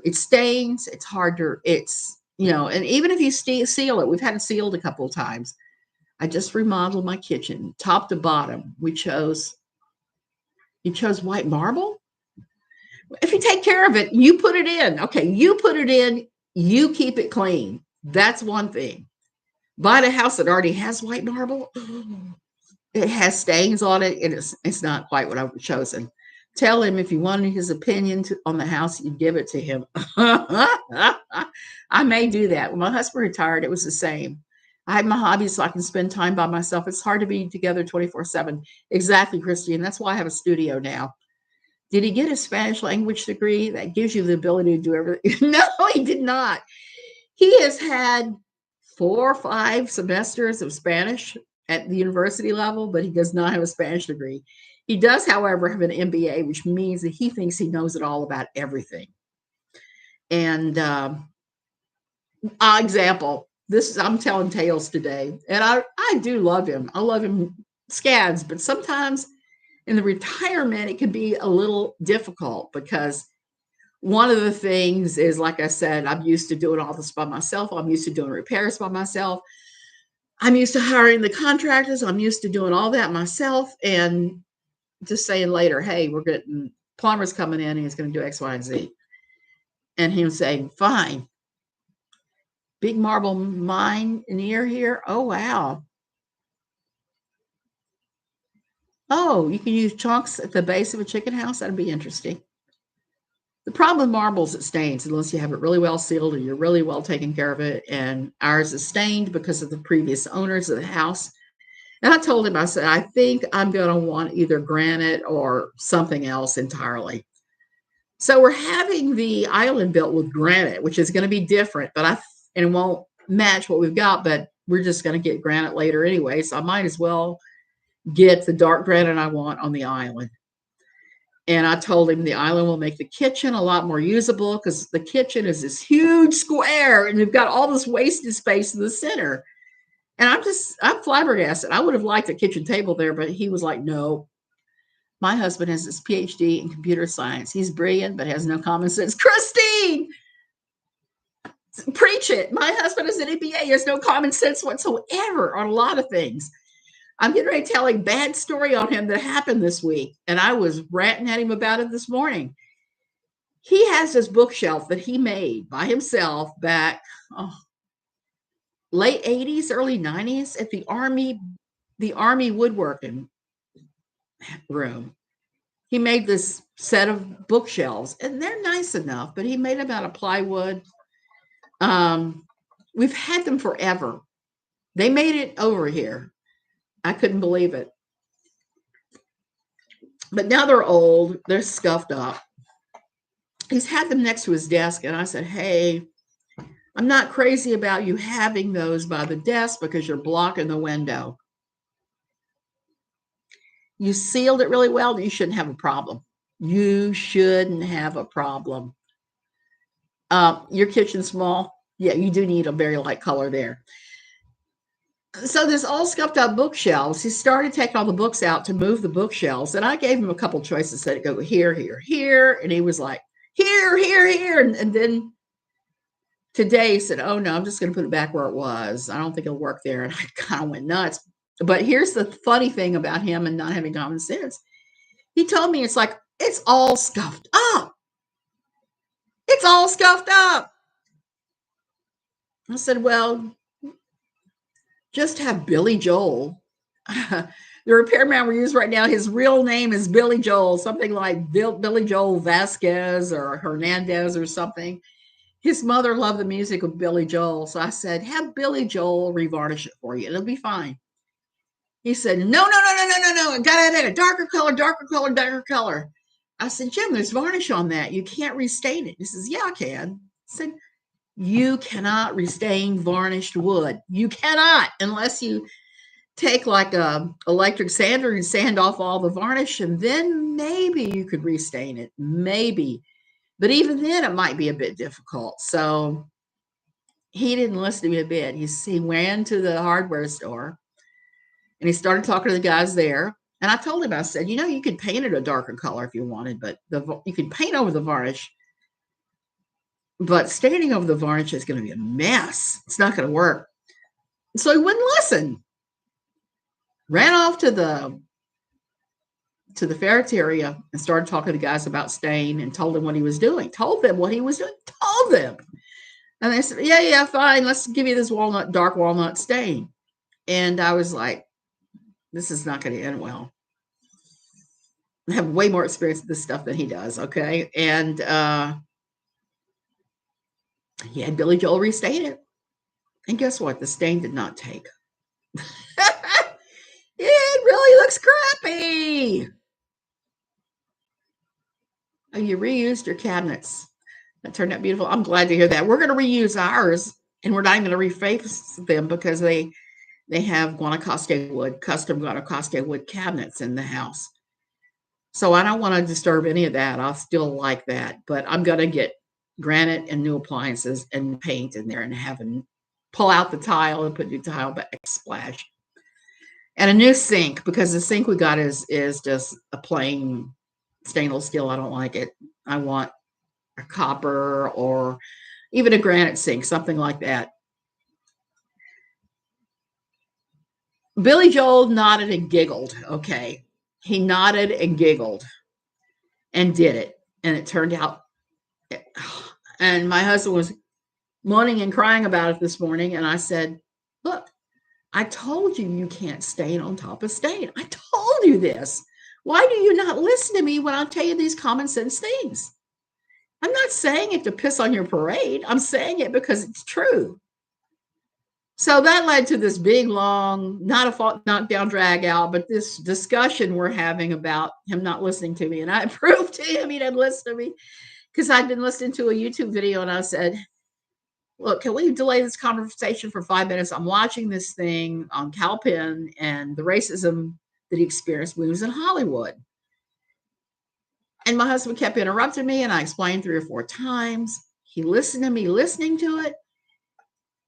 It stains. It's hard to, and even if you seal it, we've had it sealed a couple of times. I just remodeled my kitchen, top to bottom. You chose white marble? If you take care of it, you put it in. Okay, you put it in, you keep it clean. That's one thing. Buy a house that already has white marble. It has stains on it, and it's not quite what I've chosen. Tell him if you wanted his opinion on the house, you give it to him. I may do that. When my husband retired, it was the same. I had my hobbies so I can spend time by myself. It's hard to be together 24/7. Exactly, Christy. And that's why I have a studio now. Did he get a Spanish language degree? That gives you the ability to do everything. No, he did not. He has had 4 or 5 semesters of Spanish at the university level, but he does not have a Spanish degree. He does, however, have an MBA, which means that he thinks he knows it all about everything. And example, I'm telling tales today, and I do love him. I love him scads, but sometimes in the retirement, it can be a little difficult because one of the things is, like I said, I'm used to doing all this by myself. I'm used to doing repairs by myself. I'm used to hiring the contractors. I'm used to doing all that myself and just saying later, hey, we're getting plumber's coming in and he's going to do X, Y, and Z. And he was saying, fine. Big marble mine in the ear here. Oh, wow. Oh, you can use chunks at the base of a chicken house. That'd be interesting. The problem with marbles, it stains unless you have it really well sealed or you're really well taking care of it. And ours is stained because of the previous owners of the house. And I told him, I said, I think I'm going to want either granite or something else entirely. So we're having the island built with granite, which is going to be different, and it won't match what we've got, but we're just going to get granite later anyway. So I might as well get the dark granite I want on the island. And I told him the island will make the kitchen a lot more usable because the kitchen is this huge square and you've got all this wasted space in the center. And I'm flabbergasted. I would have liked a kitchen table there, but he was like, no. My husband has his PhD in computer science. He's brilliant, but has no common sense. Christine, preach it. My husband is an MBA. He has no common sense whatsoever on a lot of things. I'm getting ready to tell a bad story on him that happened this week, and I was ranting at him about it this morning. He has this bookshelf that he made by himself back, late 80s, early 90s at the Army woodworking room. He made this set of bookshelves, and they're nice enough, but he made them out of plywood. Um, we've had them forever. They made it over here. I couldn't believe it. But now they're old, they're scuffed up. He's had them next to his desk, and I said, hey, I'm not crazy about you having those by the desk because you're blocking the window. You sealed it really well. You shouldn't have a problem. You shouldn't have a problem. Your kitchen's small. Yeah, you do need a very light color there. So this all scuffed up bookshelves. He started taking all the books out to move the bookshelves, and I gave him a couple choices. Said go here, here, here, and he was like here, here, here, and then today he said, "Oh no, I'm just going to put it back where it was. I don't think it'll work there." And I kind of went nuts. But here's the funny thing about him and not having common sense. He told me it's all scuffed up. It's all scuffed up. I said, well, just have Billy Joel. The repairman we use right now, his real name is Billy Joel, something like Billy Joel Vasquez or Hernandez or something. His mother loved the music of Billy Joel. So I said, have Billy Joel revarnish it for you. It'll be fine. He said, no. I got to add a darker color, darker color, darker color. I said, Jim, there's varnish on that. You can't restain it. He says, yeah, I can. I said, you cannot restain varnished wood. You cannot, unless you take like a electric sander and sand off all the varnish, and then maybe you could restain it. Maybe. But even then, it might be a bit difficult. So he didn't listen to me a bit. He ran to the hardware store, and he started talking to the guys there. And I told him, I said, you could paint it a darker color if you wanted, but you can paint over the varnish. But staining over the varnish is going to be a mess. It's not going to work. So he wouldn't listen. Ran off to the ferreteria and started talking to the guys about stain and told them what he was doing. Told them what he was doing. Told them. And they said, yeah, fine. Let's give you this dark walnut stain. And I was like, this is not going to end well. I have way more experience with this stuff than he does, okay? And he had Billy Joel restain it. And guess what? The stain did not take. It really looks crappy. Oh, you reused your cabinets. That turned out beautiful. I'm glad to hear that. We're going to reuse ours, and we're not even going to reface them because they have Guanacaste wood, custom Guanacaste wood cabinets in the house. So I don't want to disturb any of that. I'll still like that, but I'm going to get granite and new appliances and paint in there and pull out the tile and put new tile backsplash. And a new sink, because the sink we got is just a plain stainless steel. I don't like it. I want a copper or even a granite sink, something like that. Billy Joel nodded and giggled. Okay. He nodded and giggled and did it. And it turned out. And my husband was moaning and crying about it this morning. And I said, look, I told you can't stain on top of stain. I told you this. Why do you not listen to me when I tell you these common sense things? I'm not saying it to piss on your parade. I'm saying it because it's true. So that led to this big, long, not knockdown, drag out, but this discussion we're having about him not listening to me. And I proved to him he didn't listen to me because I'd been listening to a YouTube video, and I said, look, can we delay this conversation for 5 minutes? I'm watching this thing on Kal Penn and the racism that he experienced when he was in Hollywood. And my husband kept interrupting me, and I explained 3 or 4 times. He listened to me listening to it.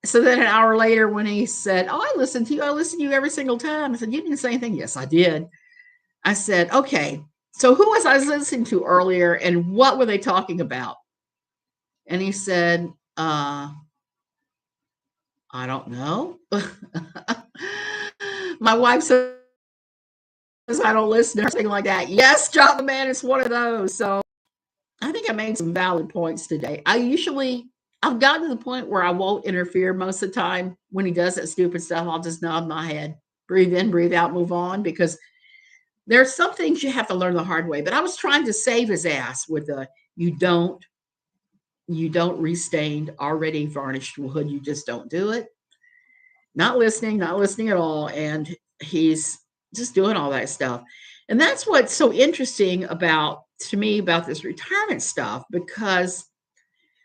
So then an hour later, when he said, oh, I listen to you every single time. I said, you didn't say anything. Yes, I did. I said, okay, so who was I listening to earlier, and what were they talking about? And he said, I don't know. My wife says I don't listen or something like that. Yes, John the Man, it's one of those. So I think I made some valid points today. I I've gotten to the point where I won't interfere most of the time. When he does that stupid stuff, I'll just nod my head, breathe in, breathe out, move on, because there's some things you have to learn the hard way. But I was trying to save his ass with the you don't restain already varnished wood. You just don't do it. Not listening, not listening at all. And he's just doing all that stuff. And that's what's so interesting about to me about this retirement stuff, because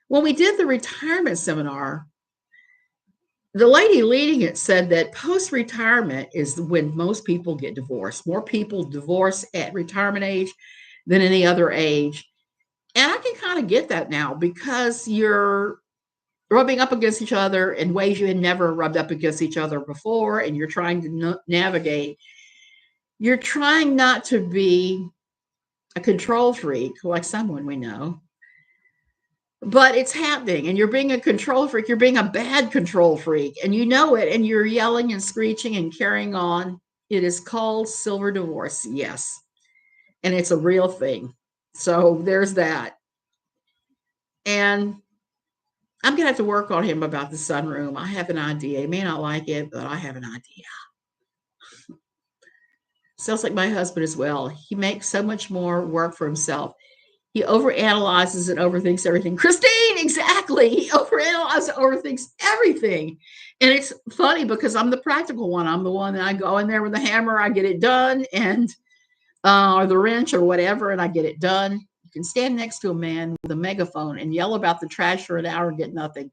when we did the retirement seminar, the lady leading it said that post-retirement is when most people get divorced. More people divorce at retirement age than any other age. And I can kind of get that now, because you're rubbing up against each other in ways you had never rubbed up against each other before, and you're trying to navigate. You're trying not to be a control freak like someone we know, but it's happening, and you're being a control freak. You're being a bad control freak, and you know it, and you're yelling and screeching and carrying on. It is called silver divorce, yes, and it's a real thing. So there's that. And I'm going to have to work on him about the sunroom. I have an idea. He may not like it, but I have an idea. Sounds like my husband as well. He makes so much more work for himself. He overanalyzes and overthinks everything. Christine, exactly. He overanalyzes and overthinks everything. And it's funny because I'm the practical one. I'm the one that I go in there with the hammer, I get it done, and or the wrench or whatever, and I get it done. You can stand next to a man with a megaphone and yell about the trash for an hour and get nothing.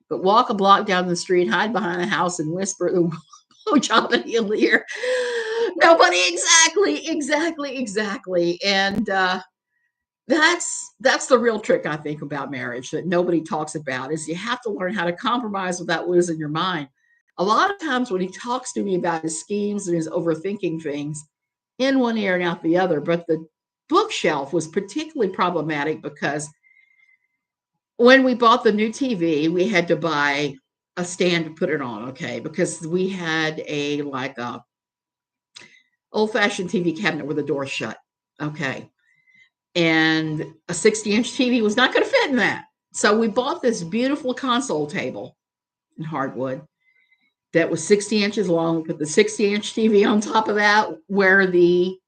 But walk a block down the street, hide behind a house, and whisper the blowjob in the ear. Nobody, exactly. And that's the real trick, I think, about marriage that nobody talks about, is you have to learn how to compromise without losing your mind. A lot of times when he talks to me about his schemes and his overthinking things, in one ear and out the other. But the bookshelf was particularly problematic because when we bought the new TV, we had to buy a stand to put it on, okay, because we had a old-fashioned TV cabinet with the door shut, okay, and a 60-inch TV was not going to fit in that. So we bought this beautiful console table in hardwood that was 60 inches long. We put the 60-inch TV on top of that, where the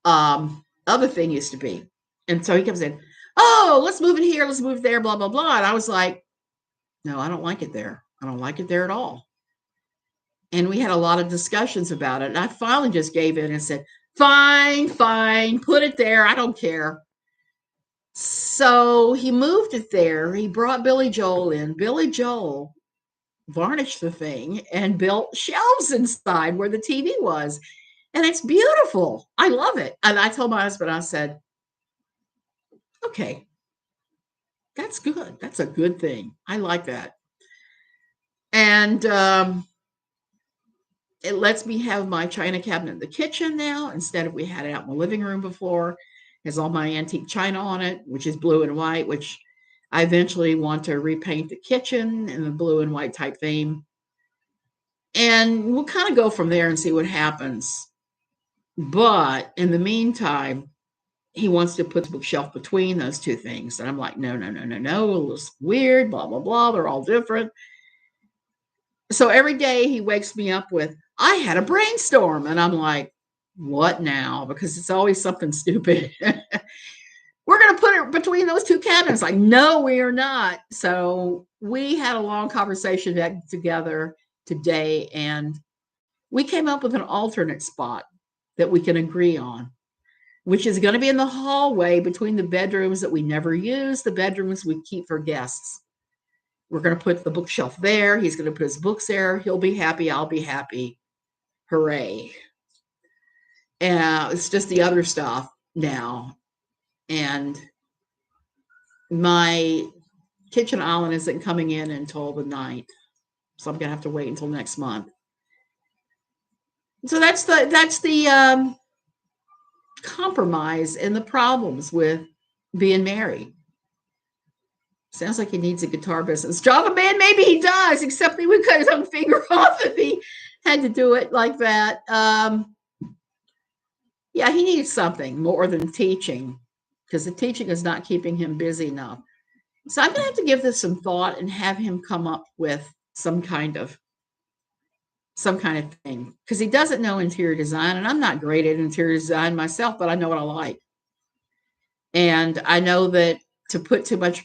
other thing used to be. And so he comes in, oh, let's move it here, let's move it there, blah, blah, blah. And I was like, no, I don't like it there. I don't like it there at all. And we had a lot of discussions about it. And I finally just gave in and said, fine, put it there. I don't care. So he moved it there. He brought Billy Joel in. Billy Joel varnished the thing and built shelves inside where the TV was. And it's beautiful. I love it. And I told my husband, I said, okay, that's good. That's a good thing. I like that. And it lets me have my china cabinet in the kitchen now instead of we had it out in the living room before. It has all my antique china on it, which is blue and white, which I eventually want to repaint the kitchen in the blue and white type theme. And we'll kind of go from there and see what happens. But in the meantime, he wants to put the bookshelf between those two things. And I'm like, no. It's weird, blah, blah, blah. They're all different. So every day he wakes me up with, I had a brainstorm. And I'm like, what now? Because it's always something stupid. We're going to put it between those two cabinets. Like, no, we are not. So we had a long conversation together today, and we came up with an alternate spot that we can agree on, which is going to be in the hallway between the bedrooms that we never use, the bedrooms we keep for guests. We're going to put the bookshelf there. He's going to put his books there. He'll be happy. I'll be happy. Hooray. And it's just the other stuff now. And my kitchen island isn't coming in until the 9th. So I'm going to have to wait until next month. So that's the compromise and the problems with being married. Sounds like he needs a guitar business. Java Man, maybe he does, except he would cut his own finger off if he had to do it like that. Yeah, he needs something more than teaching, because the teaching is not keeping him busy enough. So I'm going to have to give this some thought and have him come up with some kind of thing, because he doesn't know interior design, and I'm not great at interior design myself, but I know what I like. And I know that to put too much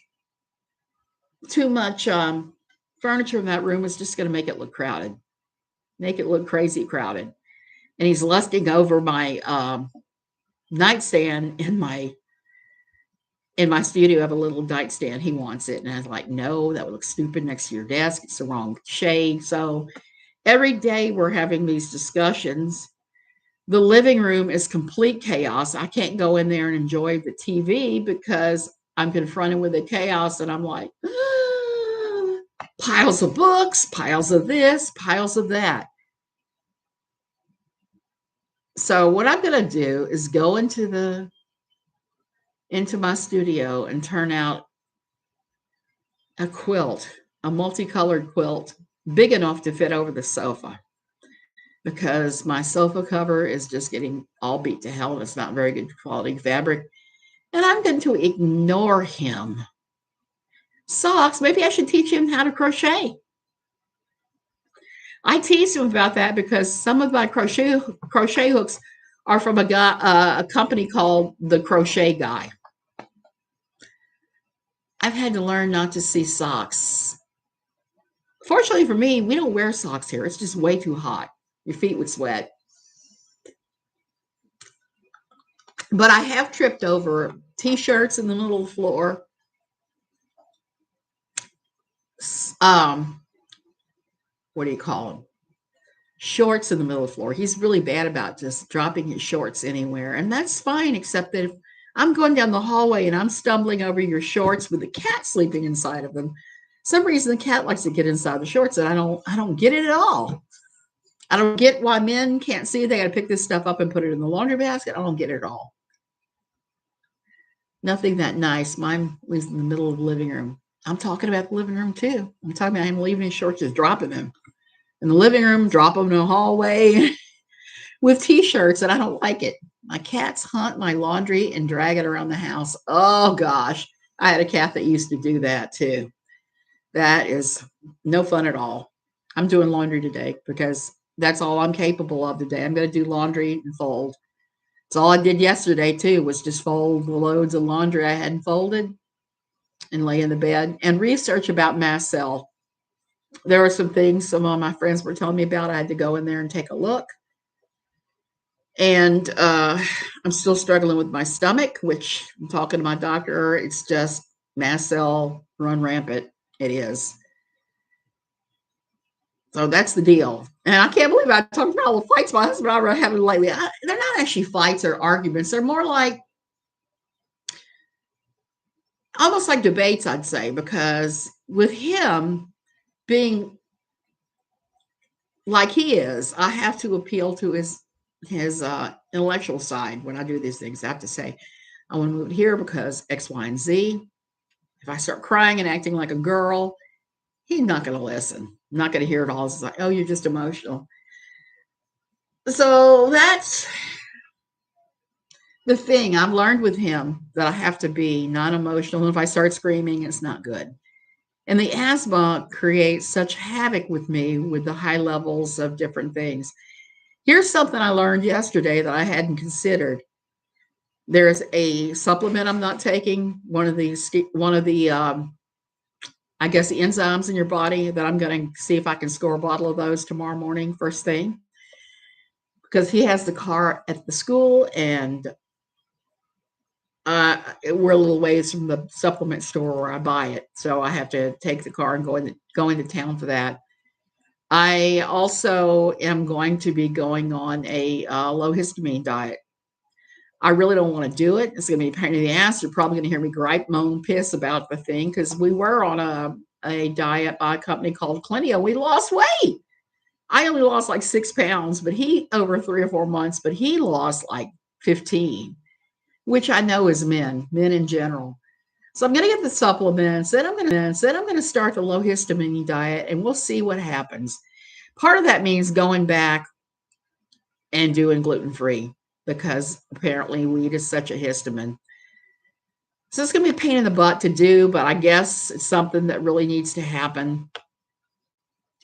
furniture in that room is just going to make it look crowded, make it look crazy crowded. And he's lusting over my nightstand in my studio. I have a little nightstand. He wants it, and I was like, no, that would look stupid next to your desk. It's the wrong shade. So every day we're having these discussions. The living room is complete chaos. I can't go in there and enjoy the TV because I'm confronted with the chaos, and I'm like, piles of books, piles of this, piles of that. So what I'm going to do is go into my studio and turn out a quilt, a multicolored quilt, big enough to fit over the sofa, because my sofa cover is just getting all beat to hell and it's not very good quality fabric. And I'm going to ignore him. Socks, maybe I should teach him how to crochet. I tease him about that because some of my crochet hooks are from a company called The Crochet Guy. I've had to learn not to see socks. Fortunately for me, we don't wear socks here. It's just way too hot. Your feet would sweat. But I have tripped over t-shirts in the middle of the floor. What do you call them? Shorts in the middle of the floor. He's really bad about just dropping his shorts anywhere. And that's fine, except that if I'm going down the hallway and I'm stumbling over your shorts with the cat sleeping inside of them, for some reason the cat likes to get inside the shorts, and I don't get it at all. I don't get why men can't see they got to pick this stuff up and put it in the laundry basket. I don't get it at all. Nothing that nice. Mine was in the middle of the living room. I'm talking about the living room too. I'm talking about him leaving his shorts, just dropping them in the living room, drop them in the hallway with t-shirts, and I don't like it. My cats hunt my laundry and drag it around the house. Oh gosh, I had a cat that used to do that too. That is no fun at all. I'm doing laundry today because that's all I'm capable of today. I'm going to do laundry and fold. That's all I did yesterday too, was just fold the loads of laundry I hadn't folded and lay in the bed and research about mast cell. There were some things some of my friends were telling me about. I had to go in there and take a look. And I'm still struggling with my stomach, which I'm talking to my doctor. It's just mast cell run rampant. It is. So that's the deal. And I can't believe I talked about all the fights my husband and I are having lately. They're not actually fights or arguments. They're more like almost like debates, I'd say, because with him being like he is, I have to appeal to his intellectual side when I do these things. I have to say, I want to move here because X, Y, and Z. If I start crying and acting like a girl, he's not going to listen. I'm not going to hear it all. It's like, oh, you're just emotional. So that's the thing. I've learned with him that I have to be non-emotional. And if I start screaming, it's not good. And the asthma creates such havoc with me with the high levels of different things. Here's something I learned yesterday that I hadn't considered. There's a supplement I'm not taking. One of the I guess the enzymes in your body that I'm going to see if I can score a bottle of those tomorrow morning, first thing, because he has the car at the school, and we're a little ways from the supplement store where I buy it. So I have to take the car and go into town for that. I also am going to be going on a low histamine diet. I really don't want to do it. It's going to be a pain in the ass. You're probably going to hear me gripe, moan, piss about the thing, because we were on a diet by a company called Clinio. We lost weight. I only lost like 6 pounds, but he over 3 or 4 months, but he lost like 15, which I know is men in general. So I'm going to get the supplements. Then I'm going to start the low histamine diet, and we'll see what happens. Part of that means going back and doing gluten-free, because apparently wheat is such a histamine. So it's going to be a pain in the butt to do, but I guess it's something that really needs to happen.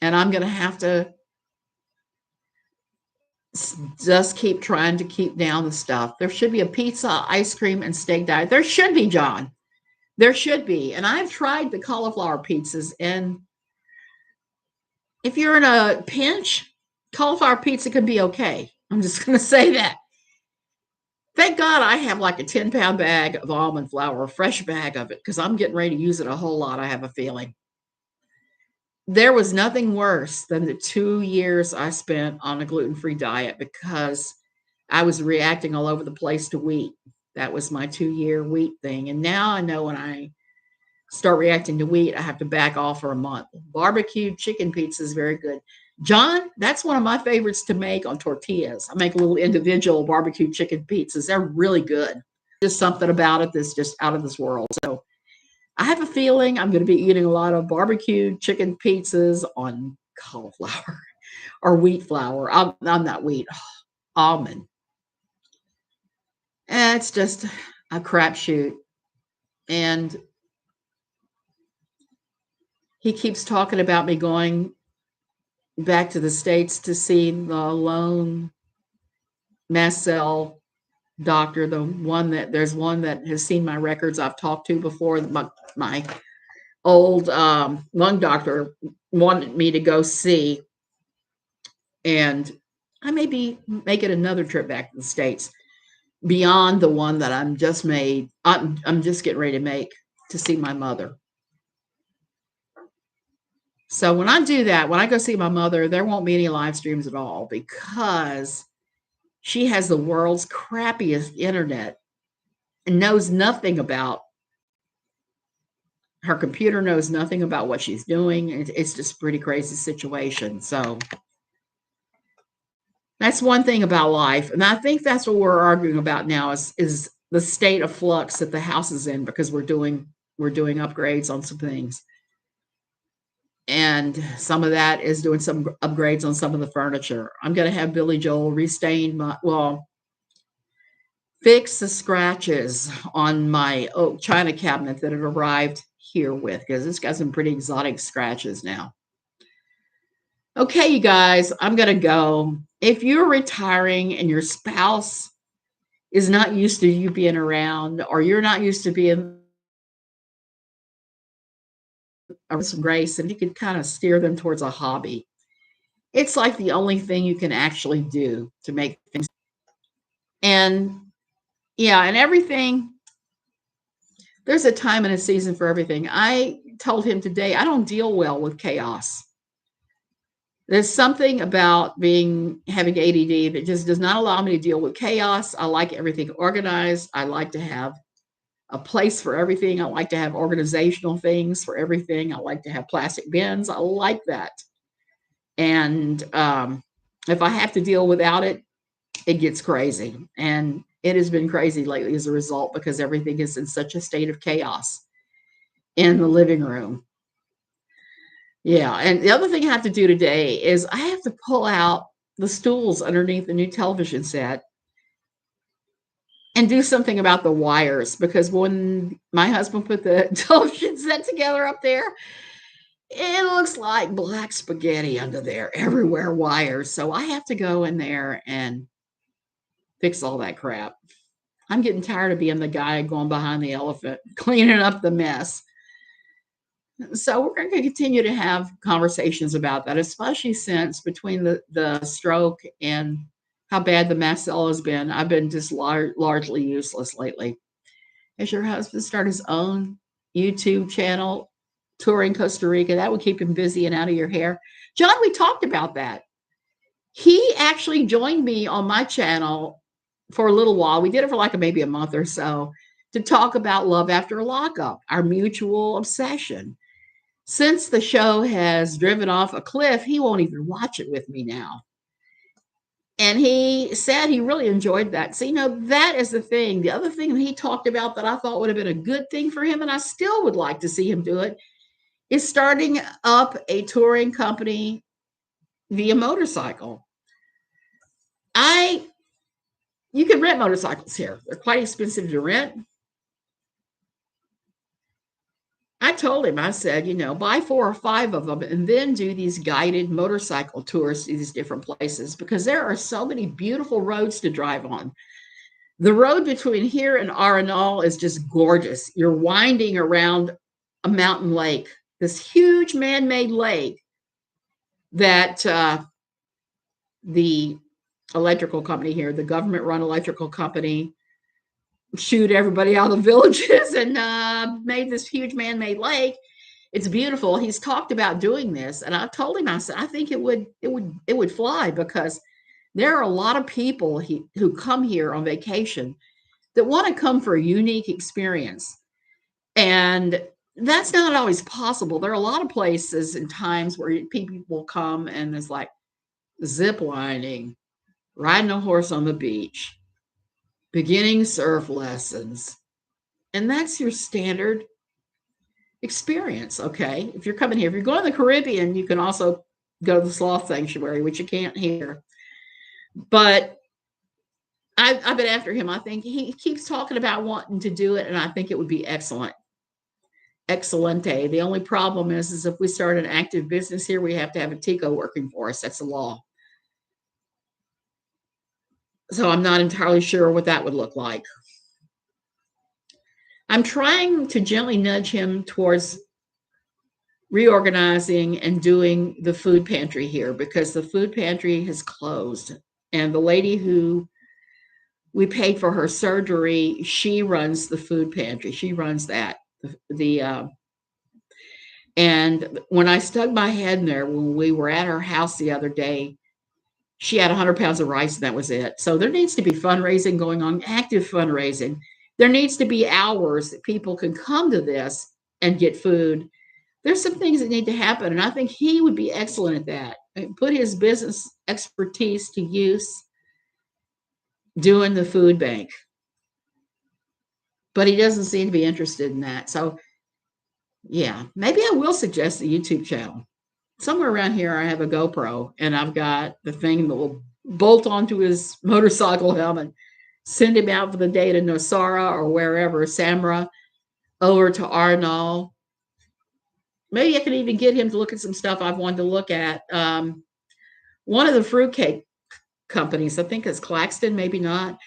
And I'm going to have to just keep trying to keep down the stuff. There should be a pizza, ice cream, and steak diet. There should be, John. There should be. And I've tried the cauliflower pizzas. And if you're in a pinch, cauliflower pizza can be okay. I'm just going to say that. Thank God I have like a 10-pound bag of almond flour, a fresh bag of it, because I'm getting ready to use it a whole lot, I have a feeling. There was nothing worse than the 2 years I spent on a gluten-free diet because I was reacting all over the place to wheat. That was my 2-year wheat thing. And now I know when I start reacting to wheat, I have to back off for a month. Barbecued chicken pizza is very good. John, that's one of my favorites to make on tortillas. I make little individual barbecue chicken pizzas. They're really good. Just something about it that's just out of this world. So I have a feeling I'm going to be eating a lot of barbecued chicken pizzas on cauliflower or wheat flour. I'm not wheat, almond. And it's just a crapshoot. And he keeps talking about me going back to the States to see the lone mast cell doctor, there's one that has seen my records I've talked to before. My old lung doctor wanted me to go see, and I may be making another trip back to the States beyond the one that I'm just getting ready to make to see my mother. So when I do that, when I go see my mother, there won't be any live streams at all because she has the world's crappiest internet and knows nothing about her computer, knows nothing about what she's doing. It's just a pretty crazy situation. So that's one thing about life. And I think that's what we're arguing about now is the state of flux that the house is in because we're doing upgrades on some things. And some of that is doing some upgrades on some of the furniture. I'm going to have Billy Joel fix the scratches on my oak china cabinet that it arrived here with, because it's got some pretty exotic scratches now. Okay, you guys, I'm going to go. If you're retiring and your spouse is not used to you being around, or you're not used to being some grace, and you can kind of steer them towards a hobby. It's like the only thing you can actually do to make things. And yeah, and everything, there's a time and a season for everything. I told him today, I don't deal well with chaos. There's something about having ADD that just does not allow me to deal with chaos. I like everything organized. I like to have a place for everything. I like to have organizational things for everything. I like to have plastic bins. I like that. And if I have to deal without it, it gets crazy. And it has been crazy lately as a result because everything is in such a state of chaos in the living room. Yeah. And the other thing I have to do today is I have to pull out the stools underneath the new television set and do something about the wires, because when my husband put the television set together up there, it looks like black spaghetti under there, everywhere wires. So I have to go in there and fix all that crap. I'm getting tired of being the guy going behind the elephant, cleaning up the mess. So we're going to continue to have conversations about that, especially since between the stroke and how bad the mast cell has been, I've been just largely useless lately. Has your husband start his own YouTube channel touring Costa Rica? That would keep him busy and out of your hair. John, we talked about that. He actually joined me on my channel for a little while. We did it for like maybe a month or so to talk about Love After Lockup, our mutual obsession. Since the show has driven off a cliff, he won't even watch it with me now. And he said he really enjoyed that. So, that is the thing. The other thing that he talked about that I thought would have been a good thing for him, and I still would like to see him do it, is starting up a touring company via motorcycle. You can rent motorcycles here. They're quite expensive to rent. I told him, I said, buy 4 or 5 of them and then do these guided motorcycle tours to these different places because there are so many beautiful roads to drive on. The road between here and Arenal is just gorgeous. You're winding around a mountain lake, this huge man-made lake that the electrical company here, the government-run electrical company, shoot everybody out of the villages and made this huge man-made lake. It's beautiful. He's talked about doing this, and I told him, I said, I think it would fly because there are a lot of people who come here on vacation that want to come for a unique experience. And that's not always possible. There are a lot of places and times where people will come and it's like zip lining, riding a horse on the beach, beginning surf lessons. And that's your standard experience, okay? If you're coming here, if you're going to the Caribbean, you can also go to the sloth sanctuary, which you can't here. But I've been after him. I think he keeps talking about wanting to do it, and I think it would be excellent. Excelente. The only problem is if we start an active business here, we have to have a TICO working for us. That's the law. So I'm not entirely sure what that would look like. I'm trying to gently nudge him towards reorganizing and doing the food pantry here because the food pantry has closed. And the lady who we paid for her surgery, she runs the food pantry. She runs that. And when I stuck my head in there, when we were at her house the other day, she had 100 pounds of rice and that was it. So there needs to be fundraising going on, active fundraising. There needs to be hours that people can come to this and get food. There's some things that need to happen, and I think he would be excellent at that. Put his business expertise to use doing the food bank. But he doesn't seem to be interested in that. So, yeah, maybe I will suggest a YouTube channel. Somewhere around here, I have a GoPro, and I've got the thing that will bolt onto his motorcycle helmet, send him out for the day to Nosara or wherever, Samra, over to Arnall. Maybe I could even get him to look at some stuff I've wanted to look at. One of the fruitcake companies, I think it's Claxton, maybe not,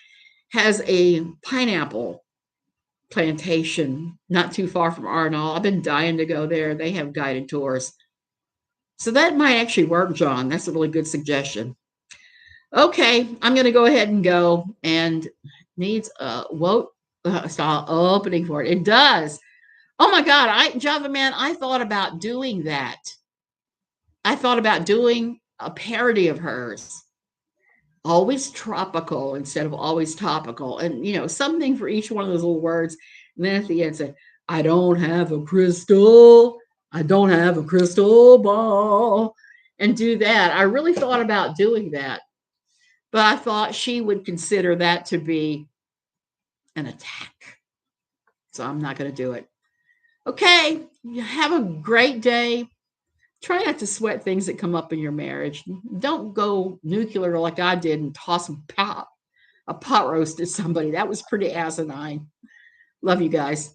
has a pineapple plantation not too far from Arnall. I've been dying to go there. They have guided tours. So that might actually work, John. That's a really good suggestion. Okay, I'm going to go ahead and go. And needs a style opening for it. It does. Oh my God, Java Man, I thought about doing that. I thought about doing a parody of hers. Always tropical instead of always topical. And, something for each one of those little words. And then at the end say, I don't have a crystal. I don't have a crystal ball. And do that. I really thought about doing that. But I thought she would consider that to be an attack. So I'm not going to do it. Okay, have a great day. Try not to sweat things that come up in your marriage. Don't go nuclear like I did and toss a pot roast at somebody. That was pretty asinine. Love you guys.